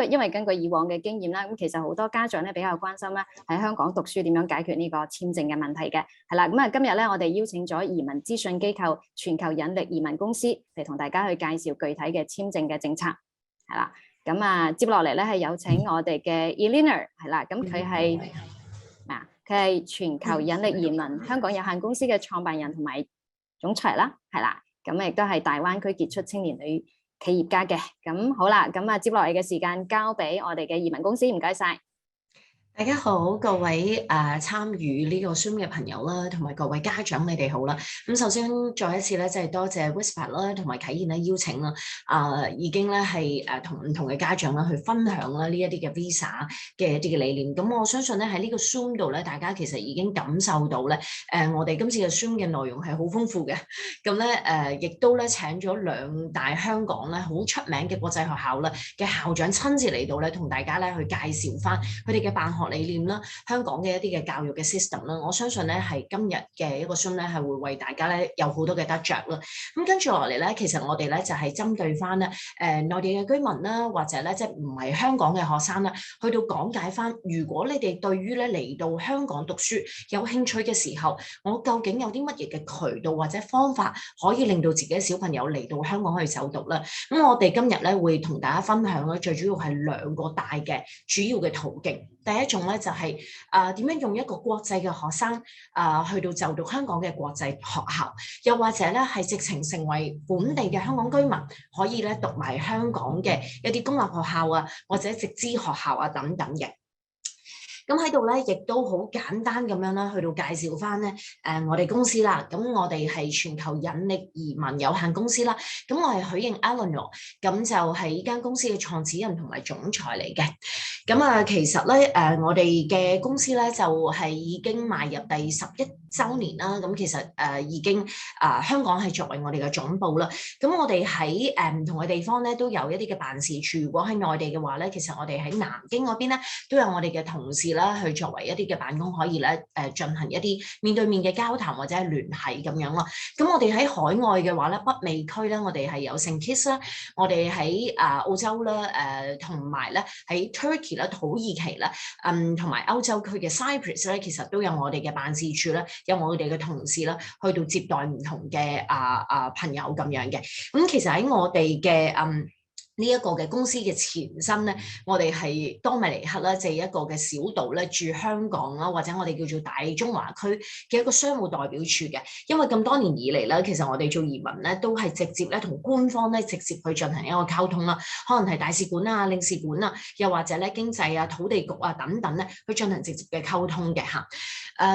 據以往嘅經驗啦，咁其實好多家長咧比較關心咧喺香港讀書點樣解決呢個簽證嘅問題嘅，係啦，咁今日咧我哋邀請咗移民資訊機構全球引力移民公司嚟同大家去介紹具體嘅簽證嘅政策，係啦。咁接落嚟咧係有請我哋嘅 Elena 係啦，咁佢係全球引力移民香港有限公司嘅創辦人同埋總裁啦，係啦，咁亦都係大灣區傑出青年女企業家嘅。咁好啦，咁接落嚟嘅時間交俾我哋嘅移民公司，唔該晒。大家好，各位參與呢個 Zoom 嘅朋友啦，同埋各位家長，你哋好啦。咁首先再一次咧，即係多謝 Whisper 啦，同埋啟燕咧邀請啦，已經咧係同唔同嘅家長啦去分享啦呢一啲嘅 Visa 嘅一啲嘅理念。咁我相信咧喺呢個 Zoom 度咧，大家其實已經感受到咧，我哋今次嘅 Zoom 嘅內容係好豐富嘅。咁咧亦都咧請咗2大香港咧好出名嘅國際學校啦嘅校長親自嚟到咧，同大家咧去介紹翻佢哋嘅辦學理念啦，香港嘅一啲嘅教育嘅 system 啦，我相信咧係今日嘅一個 Zoom 咧係會為大家咧有好多嘅得着啦。咁跟住落嚟咧，其實我哋咧就係針對翻咧內地嘅居民啦，或者咧即係唔係香港嘅學生啦，去到講解翻，如果你哋對於咧嚟到香港讀書有興趣嘅時候，我究竟有啲乜嘢嘅渠道或者方法可以令到自己嘅小朋友嚟到香港去就讀啦？咁我哋今日咧會同大家分享咧，最主要係2個大嘅主要嘅途徑。第一種咧就係點樣用一個國際嘅學生去到就讀香港嘅國際學校，又或者咧係直情成為本地嘅香港居民，可以咧讀埋香港嘅一啲公立學校啊，或者直資學校啊等等嘅。咁喺度咧，亦都好簡單咁樣啦，去到介紹翻咧，我哋公司啦。咁我哋係全球引力移民有限公司啦。咁我係許應 Eleanor， 咁就係呢間公司嘅創始人同埋總裁嚟嘅。咁其實咧，我哋嘅公司咧就係已經邁入第11週年啦。咁其實已經香港係作為我哋嘅總部啦。咁我哋喺唔同嘅地方咧都有一啲嘅辦事處。如果喺內地嘅話咧，其實我哋喺南京嗰邊咧都有我哋嘅同事啦，去作為一啲嘅辦公，可以咧進行一啲面對面嘅交談或者係聯繫咁樣咯。咁我哋喺海外嘅話咧，北美區咧，我哋係有聖 Kitts 啦，我哋喺澳洲啦，同埋咧喺 Turkey 啦、土耳其啦，同埋歐洲區嘅 Cyprus 咧，其實都有我哋嘅辦事處啦，有我哋嘅同事啦，去到接待唔同嘅朋友咁樣嘅。咁其實喺我哋嘅呢一個嘅公司嘅前身咧，我哋係多米尼克啦，即係一個嘅小島咧，駐香港啦，或者我哋叫做大中華區嘅一個商務代表處嘅。因為咁多年以嚟咧，其實我哋做移民咧都係直接咧同官方咧直接去進行一個溝通啦，可能係大使館啊、領事館啊，又或者咧經濟啊、土地局啊等等咧去進行直接嘅溝通嘅嚇。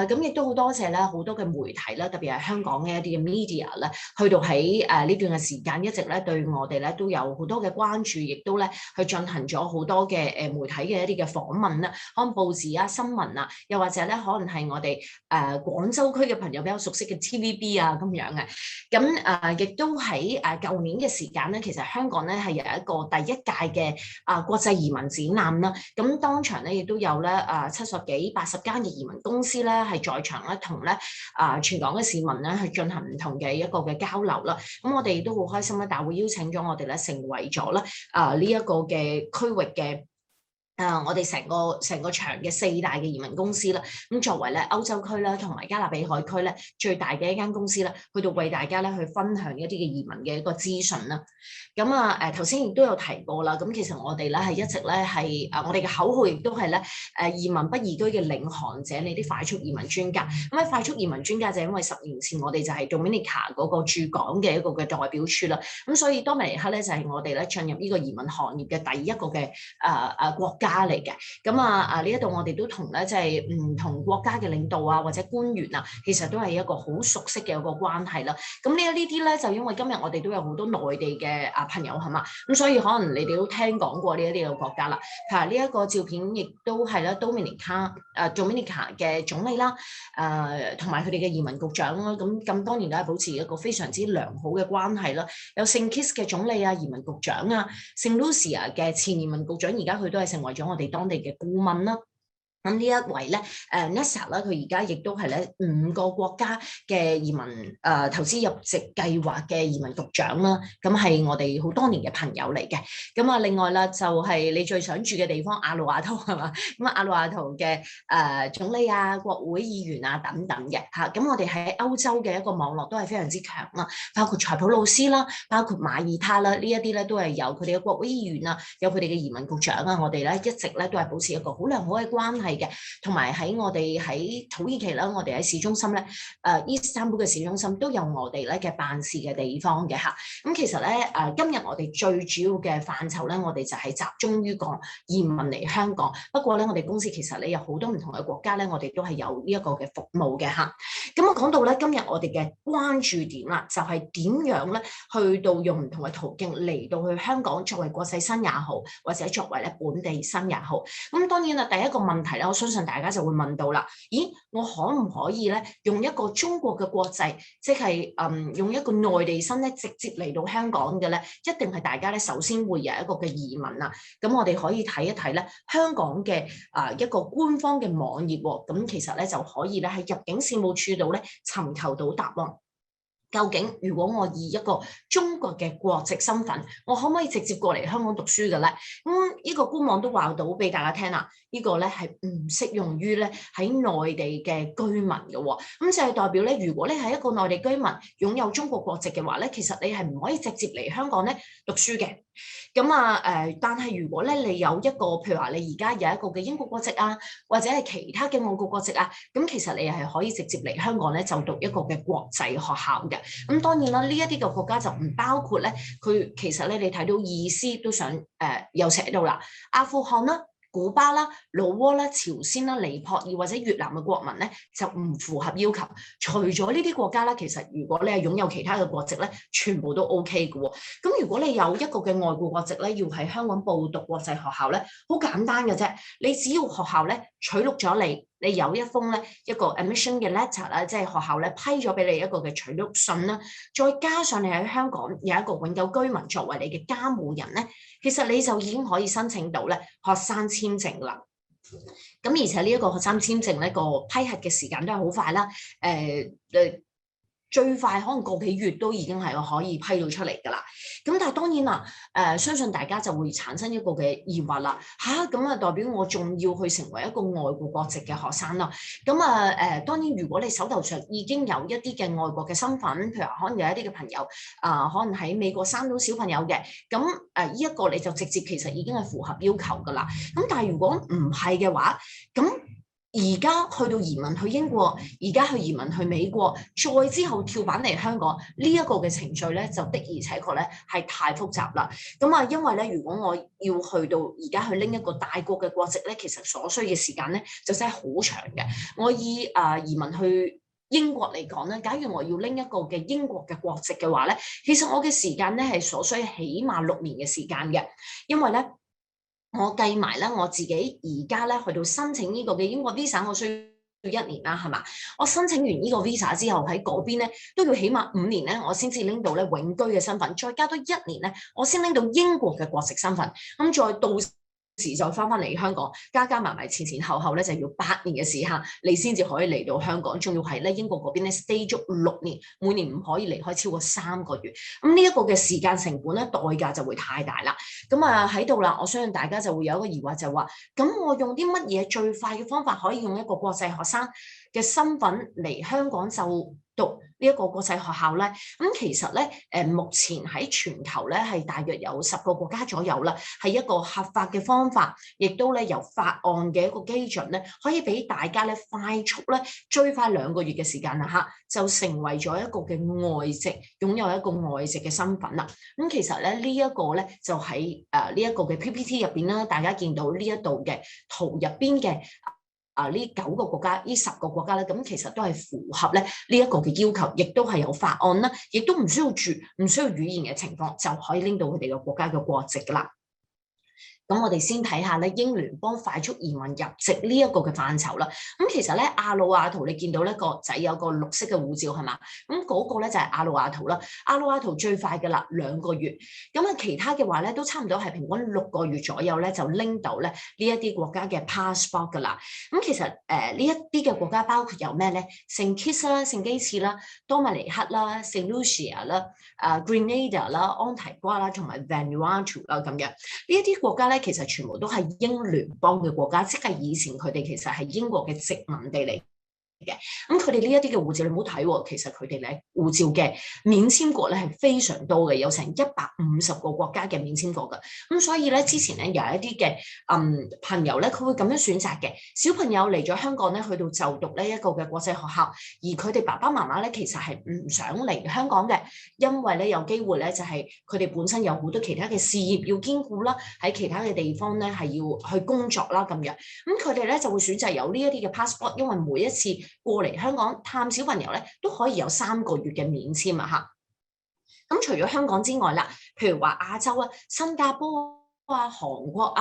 咁亦都好多謝咧好多嘅媒體啦，特別係香港嘅一啲嘅 media 咧，去到喺呢段嘅時間一直咧對我哋咧都有好多嘅關注，亦都咧去進行咗好多嘅媒體嘅一啲嘅訪問啦，可能報紙啊、新聞啊，又或者咧可能係我哋廣州區嘅朋友比較熟悉嘅 TVB 啊咁樣嘅。咁亦都喺舊年嘅時間咧，其實香港咧係有一個第一屆嘅國際移民展覽啦。咁當場咧亦都有咧70幾80間嘅移民公司咧係在場咧，同咧全港嘅市民咧去進行唔同嘅一個嘅交流啦。咁我哋亦都好開心咧，大會邀請咗我哋咧成為咗咧呢一個嘅區域嘅。我哋成個場嘅4大嘅移民公司啦，咁作為咧歐洲區啦，同埋加勒比海區咧最大嘅一間公司啦，去到為大家咧去分享一啲嘅移民嘅一個資訊啦。咁頭先亦都有提過啦，咁其實我哋咧係一直咧係我哋嘅口號亦都係咧移民不移居嘅領航者，你啲快速移民專家。咁喺快速移民專家就因為10年前我哋就係 Dominica 嗰個駐港嘅一個嘅代表處啦，咁所以多米尼克咧就係我哋咧進入呢個移民行業嘅第一個嘅國家嚟嘅。咁呢一度我哋都同咧即係唔同國家嘅領導啊或者官員啊，其實都係一個好熟悉嘅一個關係啦。咁呢啲咧就因為今日我哋都有好多內地嘅朋友係嘛，咁所以可能你哋都聽講過呢一啲嘅國家啦。譬如呢一個照片亦都係咧 Dominica 嘅總理啦，同埋佢哋嘅移民局長啦，咁多年都係保持一個非常之良好嘅關係啦。有聖 Kitts 嘅總理啊、移民局長啊，聖 Lucia 嘅前移民局長，而家佢都係成為咗我哋當地嘅顧問啦。咁呢一位咧，Nessa 啦，佢而家亦都係咧5個國家嘅移民投資入籍計劃嘅移民局長啦，咁係我哋好多年嘅朋友嚟嘅。咁另外啦，就係你最想住嘅地方阿魯亞圖係嘛？咁阿魯亞圖嘅總理啊、國會議員啊等等嘅嚇。咁我哋喺歐洲嘅一個網絡都係非常之強啦，包括塞浦路斯啦，包括馬耳他啦，呢一啲咧都係有佢哋嘅國會議員啊，有佢哋嘅移民局長啊，我哋咧一直咧都係保持一個好良好嘅關係。同埋喺我哋喺土耳其啦，我哋喺市中心咧，Istanbul 嘅市中心都有我哋咧嘅辦事嘅地方嘅嚇。咁其實咧今日我哋最主要嘅範疇咧，我哋就係集中於講移民嚟香港。不過咧，我哋公司其實咧有好多唔同嘅國家咧，我哋都係有呢一個嘅服務嘅嚇。咁我講到咧，今日我哋嘅關注點啦，就係點樣咧去到用唔同嘅途徑嚟到去香港作為國際生也好，或者作為咧本地生也好。咁當然啦，第一個問題咧，我相信大家就會問到啦，咦，我可唔可以咧用一個中國嘅國籍，即係用一個內地生咧直接嚟到香港嘅咧？一定係大家咧首先會有一個嘅疑問啦。咁我哋可以睇一睇咧香港嘅一個官方嘅網頁喎，咁其實咧就可以咧喺入境事務處度咧尋求到答案。究竟如果我以一個中國嘅國籍身份，我可唔可以直接過嚟香港讀書嘅咧？呢個官網都話到俾大家聽啦，呢個咧係唔適用於咧喺內地嘅居民嘅喎。咁就係代表咧，如果你係一個內地居民擁有中國國籍嘅話咧，其實你係唔可以直接嚟香港咧讀書嘅。咁但係如果咧你有一個譬如話你而家有一個嘅英國國籍啊，或者係其他嘅外國國籍啊，咁其實你係可以直接嚟香港咧就讀一個嘅國際學校嘅。咁當然啦，呢一啲嘅國家就唔包括咧，佢其實咧你睇到意思都想有寫到啦，阿富汗啦、古巴啦、老撾啦、朝鮮啦、尼泊爾或者越南嘅國民咧就唔符合要求。除咗呢啲國家咧，其實如果你係擁有其他嘅國籍咧，全部都 OK 嘅喎。咁如果你有一個嘅外國國籍咧，要喺香港報讀國際學校咧，好簡單嘅啫。你只要學校咧取錄咗你有一封咧一個 admission 嘅 letter 啦，即係學校咧批咗俾你一個嘅取錄信啦，再加上你喺香港有一個永久居民作為你嘅監護人咧，其實你就已經可以申請到咧學生簽證啦。咁而且呢一個學生簽證咧個批核嘅時間都係好快啦，最快可能個幾月都已經係可以批到出嚟㗎啦。咁但係當然啦，相信大家就會產生一個嘅疑惑啦。咁啊代表我仲要去成為一個外國國籍嘅學生啦。咁當然如果你手頭上已經有一啲嘅外國嘅身份，譬如話可能有一啲嘅朋友可能喺美國生到小朋友嘅，咁呢一個你就直接其實已經係符合要求㗎啦。咁但係如果唔係嘅話，咁而家去到移民去英國，而家去移民去美國，再之後跳板嚟香港呢一個嘅程序咧，就的而且確咧係太複雜啦。咁因為咧，如果我要去到而家去拎一個大國嘅國籍咧，其實所需嘅時間咧就真係好長嘅。我以移民去英國嚟講咧，假如我要拎一個嘅英國嘅國籍嘅話咧，其實我嘅時間咧係所需起碼6年嘅時間嘅，因為咧。我計埋咧，我自己而家咧去到申請呢個嘅英國 visa， 我需要1年啦，係嘛？我申請完呢個 visa 之後喺嗰邊咧都要起碼5年咧，我先至拎到咧永居嘅身份，再加多1年咧，我先拎到英國嘅國籍身份。咁再到時就翻嚟香港，加埋前後咧就要8年嘅時間，你先至可以嚟到香港，仲要係咧英國嗰邊咧 stay 足6年，每年唔可以離開超過3個月。咁呢一個嘅時間成本咧代價就會太大啦。咁喺度啦，我相信大家就會有一個疑惑就係話，咁我用啲乜嘢最快嘅方法可以用一個國際學生嘅身份嚟香港就讀呢一個國際學校咧？咁其實咧，目前喺全球咧係大約有10個國家左右啦，係一個合法嘅方法，亦都咧由法案嘅一個基準咧，可以俾大家咧快速咧追快2個月嘅時間啦就成為咗一個嘅外籍，擁有一個外籍嘅身份啦。咁其實咧呢一個咧就喺呢一個嘅 PPT 入邊啦，大家見到呢一度嘅圖入邊嘅。呢9個國家，呢10個國家咧，咁其實都係符合咧呢一個嘅要求，亦都係有法案啦，亦都唔需要語言嘅情況，就可以拎到佢哋嘅國家嘅國籍噶啦。咁我哋先睇下咧英聯邦快速移民入籍呢一個嘅範疇啦。咁其實咧阿魯亞圖你見到咧個仔有個綠色嘅護照係嘛？咁嗰個咧就係阿魯亞圖啦。阿魯亞圖最快嘅啦2個月。咁其他嘅話咧都差唔多係平均6個月左右咧就拎到咧呢一啲國家嘅 passport 噶啦。咁其實呢一啲嘅國家包括有咩咧？聖 Kitts 啦、聖基茨啦、多米尼克啦、聖 Lucia 啦、Grenada 啦、安提瓜啦同埋 Vanuatu 啦咁樣。呢一啲國家咧。其實全部都係英聯邦嘅國家，即係以前佢哋其實係英國嘅殖民地嚟嘅。咁佢哋呢一啲嘅護照你唔好睇喎，其實佢哋咧護照嘅免簽國咧係非常多嘅，有成150個國家嘅免簽國㗎。咁所以咧之前咧有一啲嘅朋友咧佢會咁樣選擇嘅，小朋友嚟咗香港咧去到就讀呢一個嘅國際學校，而佢哋爸爸媽媽咧其實係唔想嚟香港嘅，因為咧有機會咧就係佢哋本身有好多其他嘅事業要兼顧啦，喺其他嘅地方咧係要去工作啦咁樣。咁佢哋咧就會選擇有呢一啲嘅 passport， 因為每一次過嚟香港探小朋友咧，都可以有3個月嘅免簽啊！咁除咗香港之外啦，譬如話亞洲啊、新加坡韓國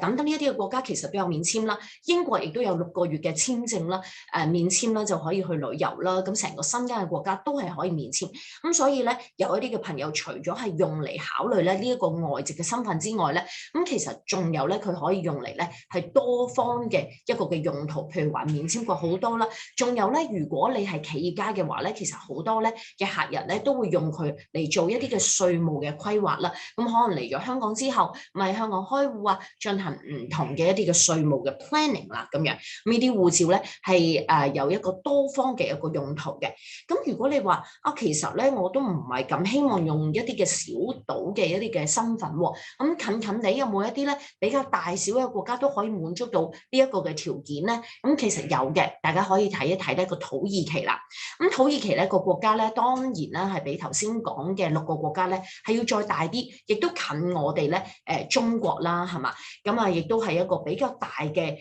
等等呢一啲嘅國家其實都有免簽啦，英國亦都有6個月嘅簽證啦，免簽啦就可以去旅遊啦，咁成個新疆嘅國家都係可以免簽。咁所以咧有一啲嘅朋友除咗係用嚟考慮咧呢一個外籍嘅身份之外咧，咁其實仲有咧佢可以用嚟咧係多方嘅一個嘅用途，譬如話免簽國好多啦，仲有咧如果你係企業家嘅話咧，其實好多咧嘅客人咧都會用佢嚟做一啲嘅稅務嘅規劃啦，咁可能嚟咗香港之後。喺香港開戶進行唔同嘅一啲嘅稅務嘅 planning 啦，咁樣呢啲護照咧係有一個多方嘅一個用途嘅。咁如果你話其實咧我都唔係咁希望用一啲嘅小島嘅一啲嘅身份喎，咁近近地有冇一啲咧比較大小嘅國家都可以滿足到呢一個嘅條件咧？咁其實有嘅，大家可以睇一睇呢個土耳其啦。咁土耳其咧個國家咧當然啦係比頭先講嘅6個國家咧係要再大啲，亦都近我哋咧中國啦，係嘛？咁亦都係一個比較大嘅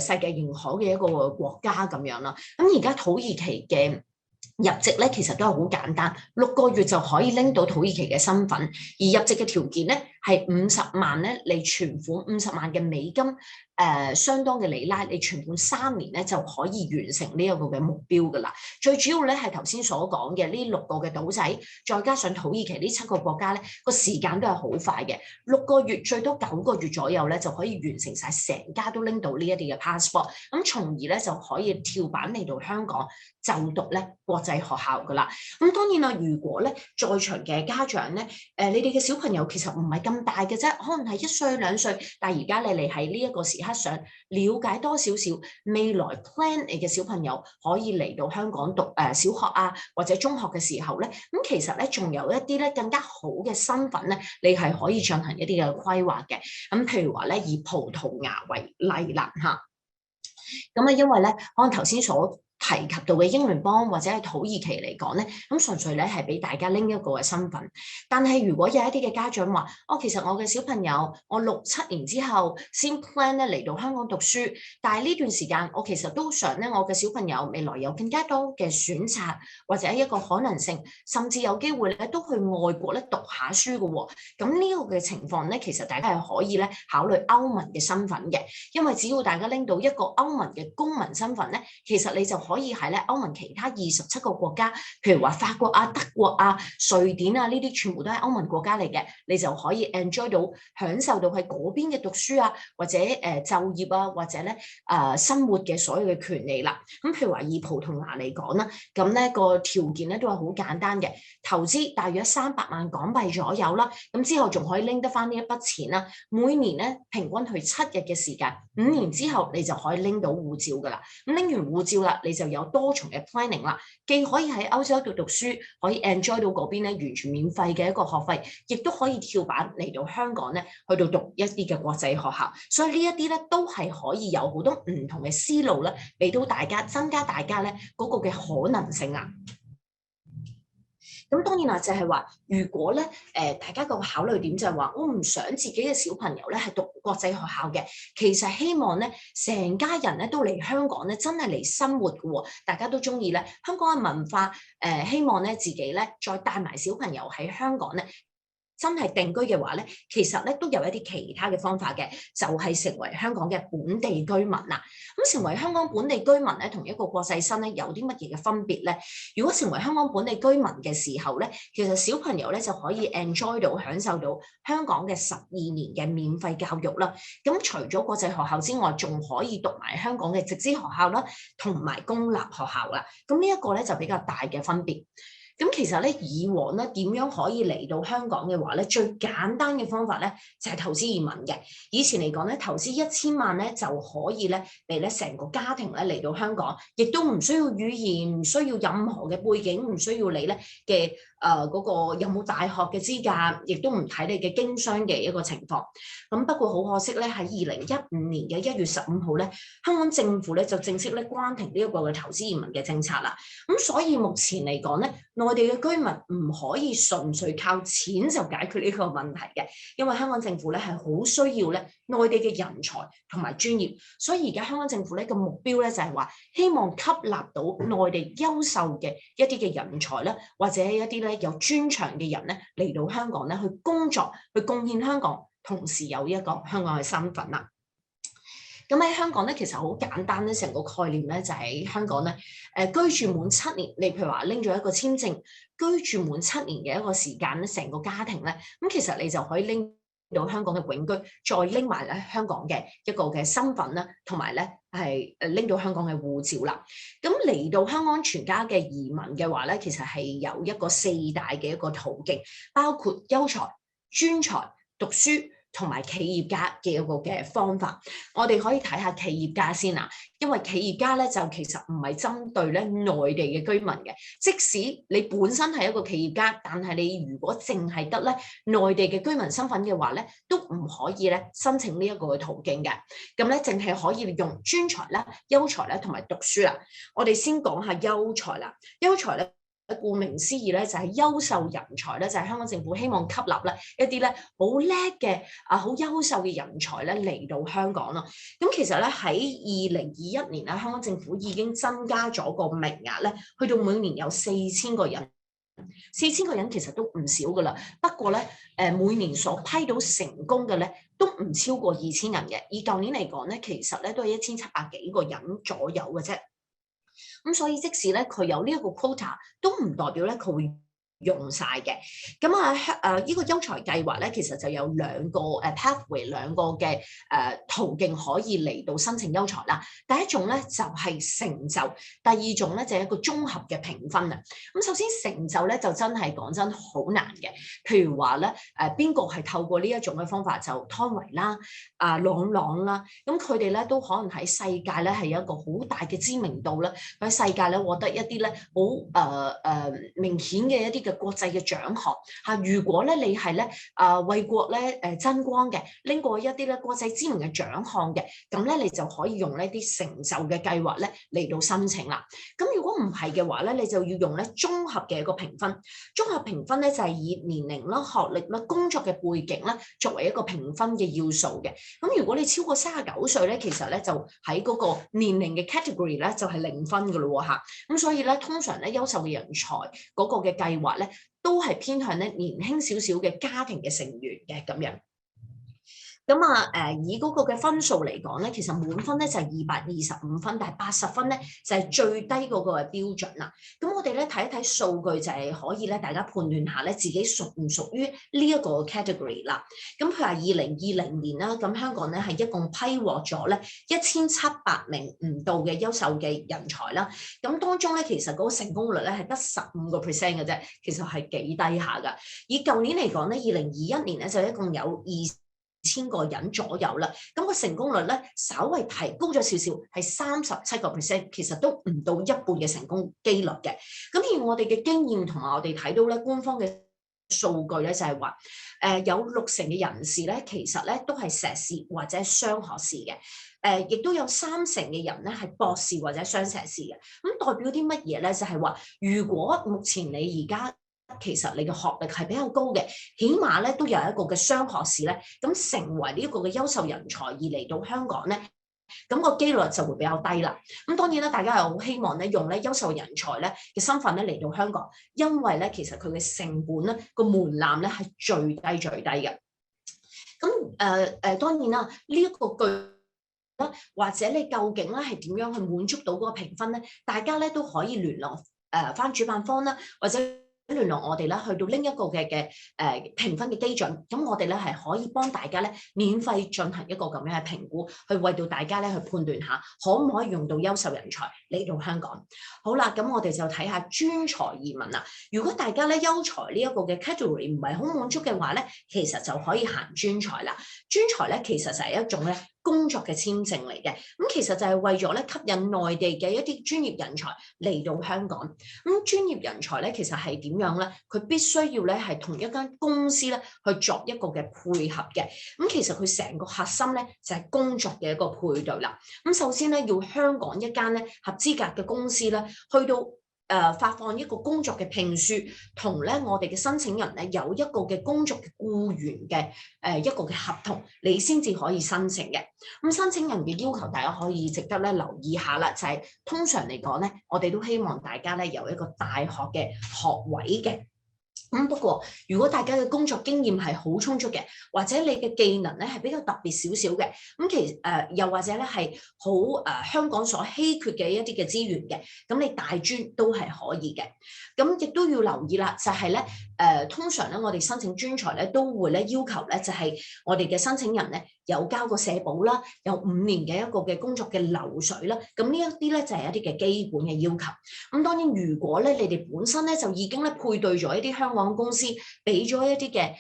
世界認可嘅一個國家咁樣啦。咁而家土耳其嘅入籍咧，其實都係好簡單，6個月就可以拎到土耳其嘅身份，而入籍嘅條件咧係50萬咧，你存款50萬嘅美金，相當嘅里拉，你存款3年咧就可以完成呢一個嘅目標㗎啦。最主要咧係頭先所講嘅呢6個嘅島仔，再加上土耳其呢7個國家咧，個時間都係好快嘅，6個月最多9個月左右咧就可以完成晒，成家都拎到呢一啲嘅 passport， 咁從而咧就可以跳板嚟到香港就讀咧國際學校㗎啦。咁當然啦，如果咧在場嘅家長咧，你哋嘅小朋友其實唔係咁大嘅啫，可能係1歲2歲，但係而家你哋喺呢一個時刻想了解多少少未來 plan 你嘅小朋友可以嚟到香港讀小學啊或者中學嘅時候咧，咁其實咧仲有一啲咧更加好嘅身份咧，你係可以進行一啲嘅規劃嘅。咁譬如話咧，以葡萄牙為例啦嚇，咁啊因為咧可能頭先所提及到嘅英聯邦或者係土耳其嚟講咧，咁純粹咧係俾大家拎一個嘅身份。但係如果有一啲嘅家長話，其實我嘅小朋友我6、7年之後先 plan 咧嚟到香港讀書，但係呢段時間我其實都想咧我嘅小朋友未來有更加多嘅選擇或者一個可能性，甚至有機會咧都去外國咧讀下書嘅喎。咁呢個嘅情況咧，其實大家係可以咧考慮歐盟嘅身份嘅，因為只要大家拎到一個歐盟嘅公民身份咧，其實你就可以喺咧歐盟其他27個國家，譬如話法國啊、德國啊、瑞典啊呢啲，全部都係歐盟國家嚟嘅，你就可以 enjoy 到享受到喺嗰邊嘅讀書啊，或者就業啊，或者咧生活嘅所有嘅權利啦。咁譬如話以葡萄牙嚟講啦，咁咧個條件咧都係好簡單嘅，投資大約300萬港幣左右啦，咁之後仲可以拎得翻呢一筆錢啦。每年咧平均去7日嘅時間，5年之後你就可以拎到護照噶啦。咁拎完護照啦，你就有多重嘅 planning 啦，既可以喺歐洲度讀書，可以 enjoy 到嗰邊咧完全免費嘅一個學費，亦都可以跳板嚟到香港咧去到讀一啲嘅國際學校。所以呢一啲咧都係可以有好多唔同嘅思路咧，俾到大家增加大家咧嗰個嘅可能性啊。咁當然啦，就係話，如果咧大家個考慮點就係話，我唔想自己嘅小朋友咧係讀國際學校嘅，其實希望咧成家人咧都嚟香港咧真係嚟生活嘅喎，大家都中意咧香港嘅文化，希望咧自己咧再帶埋小朋友喺香港咧真係定居嘅話咧，其實咧都有一啲其他嘅方法嘅，就係成為香港嘅本地居民啦。咁成為香港本地居民咧，同一個國際生咧有啲乜嘢嘅分別咧？如果成為香港本地居民嘅時候咧，其實小朋友咧就可以 enjoy 到享受到香港嘅12年嘅免費教育啦。咁除咗國際學校之外，仲可以讀埋香港嘅直資學校啦，同埋公立學校啦。咁呢一個咧就比較大嘅分別。咁其實咧，以往咧點樣可以嚟到香港嘅話咧，最簡單嘅方法咧就係投資移民嘅。以前嚟講咧，投資1000萬咧就可以咧嚟咧成個家庭咧嚟到香港，亦都唔需要語言，唔需要任何嘅背景，唔需要你咧嘅嗰個有冇大學嘅資格，亦都唔睇你嘅經商嘅一個情況。咁不過好可惜咧，喺2015年嘅1月15號咧，香港政府咧就正式咧關停呢一個嘅投資移民嘅政策啦。咁所以目前嚟講咧，內地嘅居民唔可以純粹靠錢就解決呢個問題嘅，因為香港政府咧係好需要咧內地嘅人才同埋專業，所以而家香港政府咧個目標咧就係話希望吸納到內地優秀嘅一啲嘅人才咧，或者一啲咧有專長嘅人咧嚟到香港咧去工作，去貢獻香港，同時有一個香港嘅身份啦。咁喺香港咧，其實好簡單咧，成個概念咧就喺香港咧，居住滿7年，你譬如話拎咗一個簽證，居住滿7年嘅一個時間咧，成個家庭咧，咁其實你就可以拎到香港嘅永居，再拎埋咧香港嘅一個嘅身份啦，同埋咧係拎到香港嘅護照啦。咁嚟到香港全家嘅移民嘅話咧，其實係有一個4大嘅一個途徑，包括優才、專才、讀書同埋企業家嘅一個嘅方法。我哋可以睇下企業家先啦，因為企業家咧就其實唔係針對咧內地嘅居民嘅，即使你本身係一個企業家，但係你如果淨係得咧內地嘅居民身份嘅話咧，都唔可以咧申請呢一個嘅途徑嘅。咁咧淨係可以用專才啦、優才啦同埋讀書啦。我哋先講下優才啦，優才咧，顧名思義咧就係優秀人才咧，就係香港政府希望吸納咧一啲咧好叻嘅好優秀嘅人才咧嚟到香港咯。咁其實咧喺2021年咧，香港政府已經增加咗個名額咧，去到每年有4000個人4000個人其實都唔少噶啦，不過咧，每年所批到成功嘅咧都唔超過2000人嘅，以舊年嚟講咧，其實咧都係1700幾個人左右嘅啫。咁所以即使咧佢有呢一個 quota，都唔代表咧佢會用晒嘅。咁呢個優才計劃咧，其實就有兩個pathway， 兩個嘅途徑可以嚟到申請優才啦。第一種咧就係成就，第二種咧就係一個綜合嘅評分啊。咁首先成就咧就真係講真好難嘅，譬如話咧邊個係透過呢一種嘅方法就湯唯啦、朗朗啦，咁佢哋咧都可能喺世界咧係有一個好大嘅知名度啦，喺世界咧獲得一啲咧好明顯嘅一啲嘅國際嘅獎項嚇。如果咧你係咧為國咧爭光嘅，拎過一啲咧國際知名嘅獎項嘅，咁咧你就可以用呢啲成就嘅計劃咧嚟到申請啦。咁如果唔係嘅話咧，你就要用咧綜合嘅一個評分。綜合評分咧就係以年齡啦、學歷啦、工作嘅背景啦作為一個評分嘅要素嘅。咁如果你超過39歲咧，其實咧就喺嗰個年齡嘅 category 咧就係0分㗎咯喎嚇。咁所以咧通常咧優秀嘅人才嗰個嘅計劃咧都係偏向咧年輕少少嘅家庭嘅成員嘅咁樣。咁以嗰個嘅分數嚟講咧，其實滿分咧就係225分，但係80分咧就係最低嗰個嘅標準啦。咁我哋咧睇一睇數據就係可以咧大家判斷下咧自己屬唔屬於呢一個 category 啦。咁譬如話2020年啦，咁香港咧係一共批獲咗咧1700名唔到嘅優秀嘅人才啦。咁當中咧其實嗰個成功率咧係得15% 嘅啫，其實係幾低下㗎。以舊年嚟講咧，2021年咧就一共有2000個人左右啦，咁個成功率咧稍微提高咗少少，係37%，其實都唔到一半嘅成功機率嘅。咁而我哋嘅經驗同埋我哋睇到咧官方嘅數據咧就係話，有60%嘅人士咧其實咧都係碩士或者雙學士嘅，亦都有30%嘅人咧係博士或者雙碩士嘅。咁代表啲乜嘢咧？就係話，如果目前你而家其實你嘅學歷係比較高嘅，起碼咧都有一個嘅雙學士咧，咁成為呢一個嘅優秀人才而嚟到香港咧，咁個機率就會比較低啦。咁當然啦，大家又好希望咧用咧優秀人才咧嘅身份咧嚟到香港，因為咧其實佢嘅成本咧個門檻咧係最低嘅。咁當然啦，呢一個句啦，或者你究竟咧係點樣去滿足到嗰個評分咧？大家咧都可以聯絡返主辦方啦，或者聯絡我哋啦，去到拎一個嘅評分嘅基準，咁我哋咧係可以幫大家咧免費進行一個咁樣嘅評估，去為到大家咧去判斷下可唔可以用到優秀人才嚟到香港。好啦，咁我哋就睇下專才移民啦。如果大家咧優才呢一個嘅 category 唔係好滿足嘅話咧，其實就可以行專才啦。專才咧其實就係一種咧工作嘅簽證嚟嘅，咁其實就係為咗咧吸引內地嘅一啲專業人才嚟到香港。咁專業人才咧其實係點樣咧？佢必須要咧係同一間公司咧去作一個嘅配合嘅。咁其實佢成個核心咧就係工作嘅一個配對啦。咁首先咧要香港一間咧合資格嘅公司咧去到發放一個工作嘅聘書，同咧我哋嘅申請人咧有一個嘅工作嘅僱員嘅一個嘅合同，你先至可以申請嘅。咁申請人嘅要求，大家可以值得咧留意下啦。就係通常嚟講咧，我哋都希望大家咧有一個大學嘅學位嘅。不過，如果大家嘅工作經驗係好充足嘅，或者你嘅技能咧係比較特別少少嘅，咁其實又或者咧係好香港所稀缺嘅一啲嘅資源嘅，咁你大專都係可以嘅。咁亦都要留意啦，就係咧通常咧我哋申請專才咧都會咧要求咧就係我哋嘅申請人咧有交過社保啦，有5年嘅一個嘅工作嘅流水啦，咁呢一啲咧就係一啲嘅基本嘅要求。咁當然如果咧你哋本身咧就已經咧配對咗一啲香港公司俾咗一啲嘅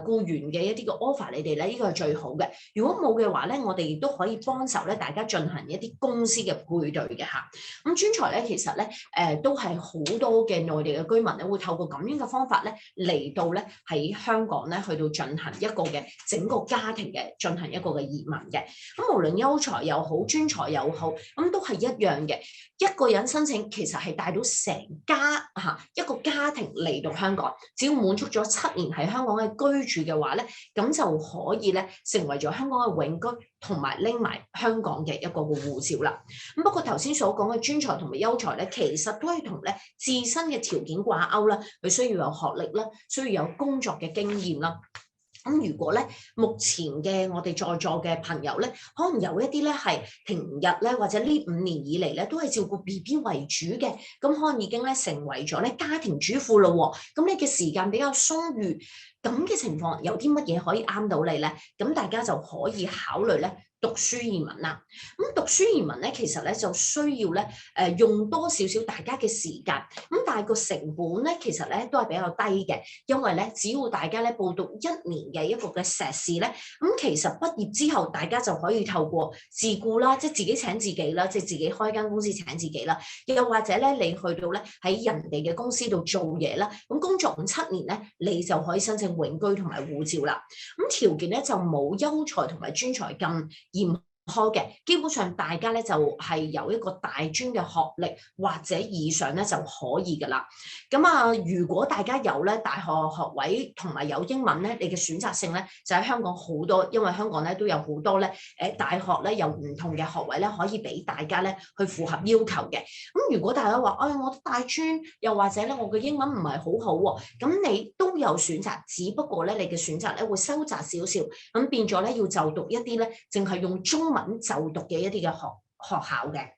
僱員嘅一啲嘅 offer， 你哋咧呢個係最好嘅。如果冇嘅話咧，我哋亦都可以幫手咧大家進行一啲公司嘅配對嘅嚇。咁專才咧其實咧都係好多嘅內地嘅居民咧會透過咁樣嘅方法咧嚟到咧喺香港咧去到進行一個嘅整個家庭嘅進行一個嘅移民嘅。咁無論優才又好，專才又好，咁都係一樣嘅。一個人申請其實係帶到成家一個家庭嚟到香港。只要滿足咗7年喺香港嘅居住嘅話咧，咁就可以咧成為咗香港嘅永居，同埋拎埋香港嘅一個護照啦。咁不過頭先所講嘅專才同埋優才咧，其實都係同咧自身嘅條件掛鈎啦，佢需要有學歷啦，需要有工作嘅經驗啦。咁如果咧，目前嘅我哋在座嘅朋友咧，可能有一啲咧係平日咧，或者呢5年以嚟咧，都係照顧 BB 為主嘅，咁可能已經咧成為咗咧家庭主婦咯喎，咁你嘅時間比較鬆裕，咁嘅情況有啲乜嘢可以啱到你咧？咁大家就可以考慮咧讀書移民啦。咁讀書移民咧，其實咧就需要咧用多少少大家嘅時間，咁但係個成本咧其實咧都係比較低嘅，因為咧只要大家咧報讀1年嘅一個嘅碩士咧，咁其實畢業之後大家就可以透過自僱啦，即係自己請自己啦，即係自己開間公司請自己啦，又或者咧你去到咧喺人哋嘅公司度做嘢啦，咁工作滿7年咧，你就可以申請永居同埋護照啦。咁條件咧就冇優才同埋專才咁嚴苛嘅，基本上大家咧就係有一個大專嘅學歷或者以上咧就可以噶啦。咁啊，如果大家有咧大學學位同埋有英文咧，你嘅選擇性咧就喺香港好多，因為香港咧都有好多咧大學咧有唔同嘅學位咧可以俾大家咧去符合要求嘅。咁如果大家話，我大專又或者咧我嘅英文唔係好好喎，咁你都有選擇，只不過咧你嘅選擇咧會收窄少少，咁變咗咧要就讀一啲咧淨係用中文就讀嘅一啲嘅學校嘅。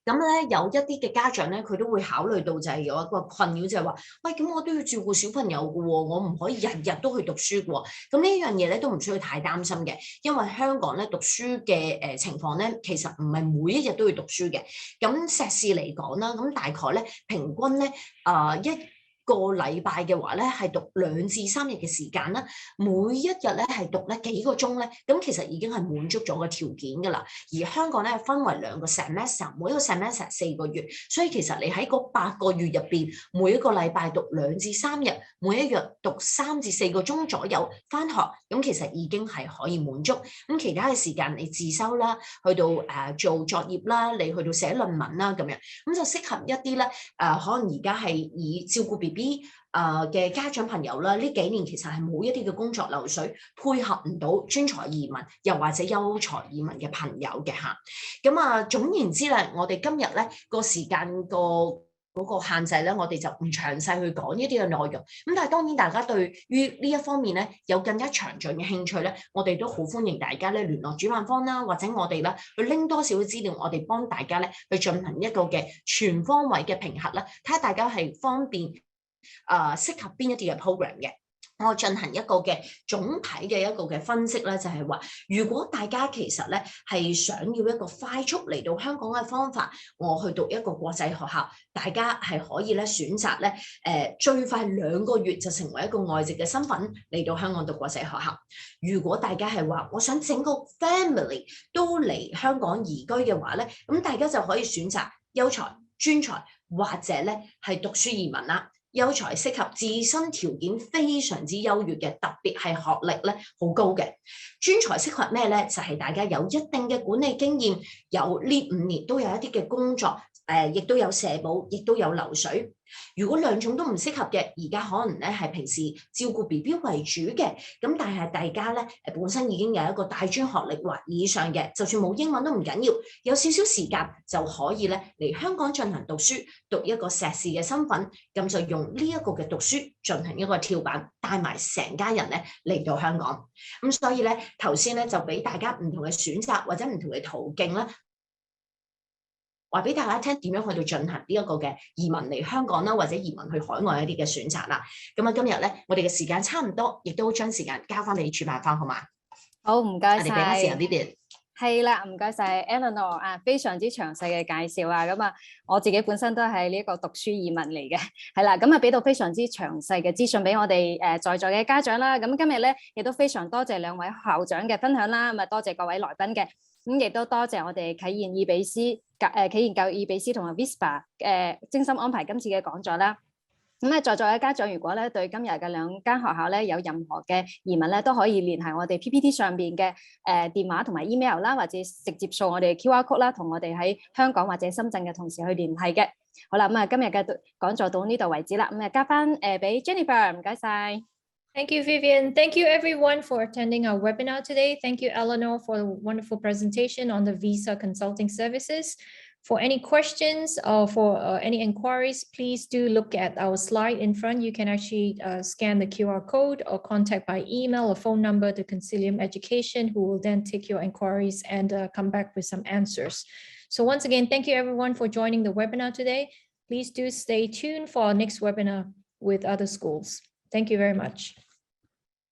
咁咧有一啲嘅家長咧，佢都會考慮到就係有一個困擾，就係話，喂，咁我都要照顧小朋友嘅喎，我唔可以日日都去讀書嘅喎。咁呢樣嘢咧都唔需要太擔心嘅，因為香港咧讀書嘅情況咧，其實唔係每一日都要讀書嘅。咁碩士嚟講啦，咁大概咧平均咧一個禮拜嘅話咧，係讀2至3日嘅時間啦，每一日咧係讀咧幾個鐘咧，咁其實已經係滿足咗個條件噶啦。而香港咧分為2個 semester， 每一個 semester 4個月，所以其實你喺嗰8個月入邊，每一個禮拜讀2至3日，每一日讀3至4個鐘左右返學，咁其實已經係可以滿足。咁其他嘅時間你自修啦，去到做作業啦，你去到寫論文啦咁樣，咁就適合一啲咧可能而家係以照顧BB嘅家長朋友啦，呢幾年其實係冇一啲嘅工作流水，配合唔到專才移民又或者優才移民嘅朋友嘅嚇。咁啊，總言之咧，我哋今日咧個時間嗰個限制咧，我哋就唔詳細去講呢啲嘅內容。咁但係當然大家對於呢一方面咧有更加詳盡嘅興趣咧，我哋都好歡迎大家咧聯絡主辦方啦，或者我哋咧去拎多少嘅資料，我哋幫大家咧去進行一個嘅全方位嘅評核啦，睇下大家係方便適合邊一啲嘅 program 嘅。我進行一個嘅總體嘅一個嘅分析咧，就係話，如果大家其實咧係想要一個快速嚟到香港嘅方法，我去讀一個國際學校，大家係可以咧選擇咧最快2個月就成為一個外籍嘅身份嚟到香港讀國際學校。如果大家係話我想整個 family 都嚟香港移居嘅話咧，咁大家就可以選擇優才、專才或者咧係讀書移民啦。優才適合自身條件非常之優越嘅，特別係學歷咧好高嘅。專才適合咩咧？就係大家有一定嘅管理經驗，有呢5年都有一啲嘅工作，亦都有社保，亦都有流水。如果2種都唔適合嘅，而家可能咧係平時照顧 BB 為主嘅，咁但係大家咧本身已經有一個大專學歷或以上嘅，就算冇英文都唔緊要，有少少時間就可以咧嚟香港進行讀書，讀一個碩士嘅身份，咁就用呢一個嘅讀書進行一個跳板，帶埋成家人咧嚟到香港。咁所以咧頭先咧就俾大家唔同嘅選擇或者唔同嘅途徑啦。話俾大家聽點樣去到進行呢一個嘅移民嚟香港啦，或者移民去海外一啲嘅選擇啦。咁啊，今日咧我哋嘅時間差唔多，亦都將時間交翻你主辦方，好嘛？好，唔該晒。我哋俾翻時間 Vivian。係啦，唔該晒 Eleanor 啊，非常之詳細嘅介紹啊。咁啊，我自己本身都係呢一個讀書移民嚟嘅，係啦，咁啊俾到非常之詳細嘅資訊俾我哋在座嘅家長啦。咁今日咧亦都非常多謝2位校長嘅分享啦，咁啊多謝各位來賓嘅。咁亦都多謝我哋啟賢易比斯啟賢教育易比斯同埋 Whisper 精心安排今次嘅講座啦。咁咧在座嘅家長，如果咧對今日嘅2間學校咧有任何嘅疑問咧，都可以聯繫我哋 PPT 上邊嘅電話同埋 email 啦，或者直接掃我哋 QR code 啦，同我哋喺香港或者深圳嘅同事去聯繫嘅。好啦，咁啊今日嘅講座到呢度為止啦，咁啊交翻俾 Jennifer， 唔該晒。Thank you, Vivian. Thank you, everyone, for attending our webinar today. Thank you, Eleanor, for the wonderful presentation on the visa consulting services. For any questions or for any inquiries, please do look at our slide in front. You can actually scan the QR code or contact by email or phone number to Concilium Education, who will then take your inquiries and come back with some answers. So once again, thank you, everyone, for joining the webinar today. Please do stay tuned for our next webinar with other schools. Thank you very much.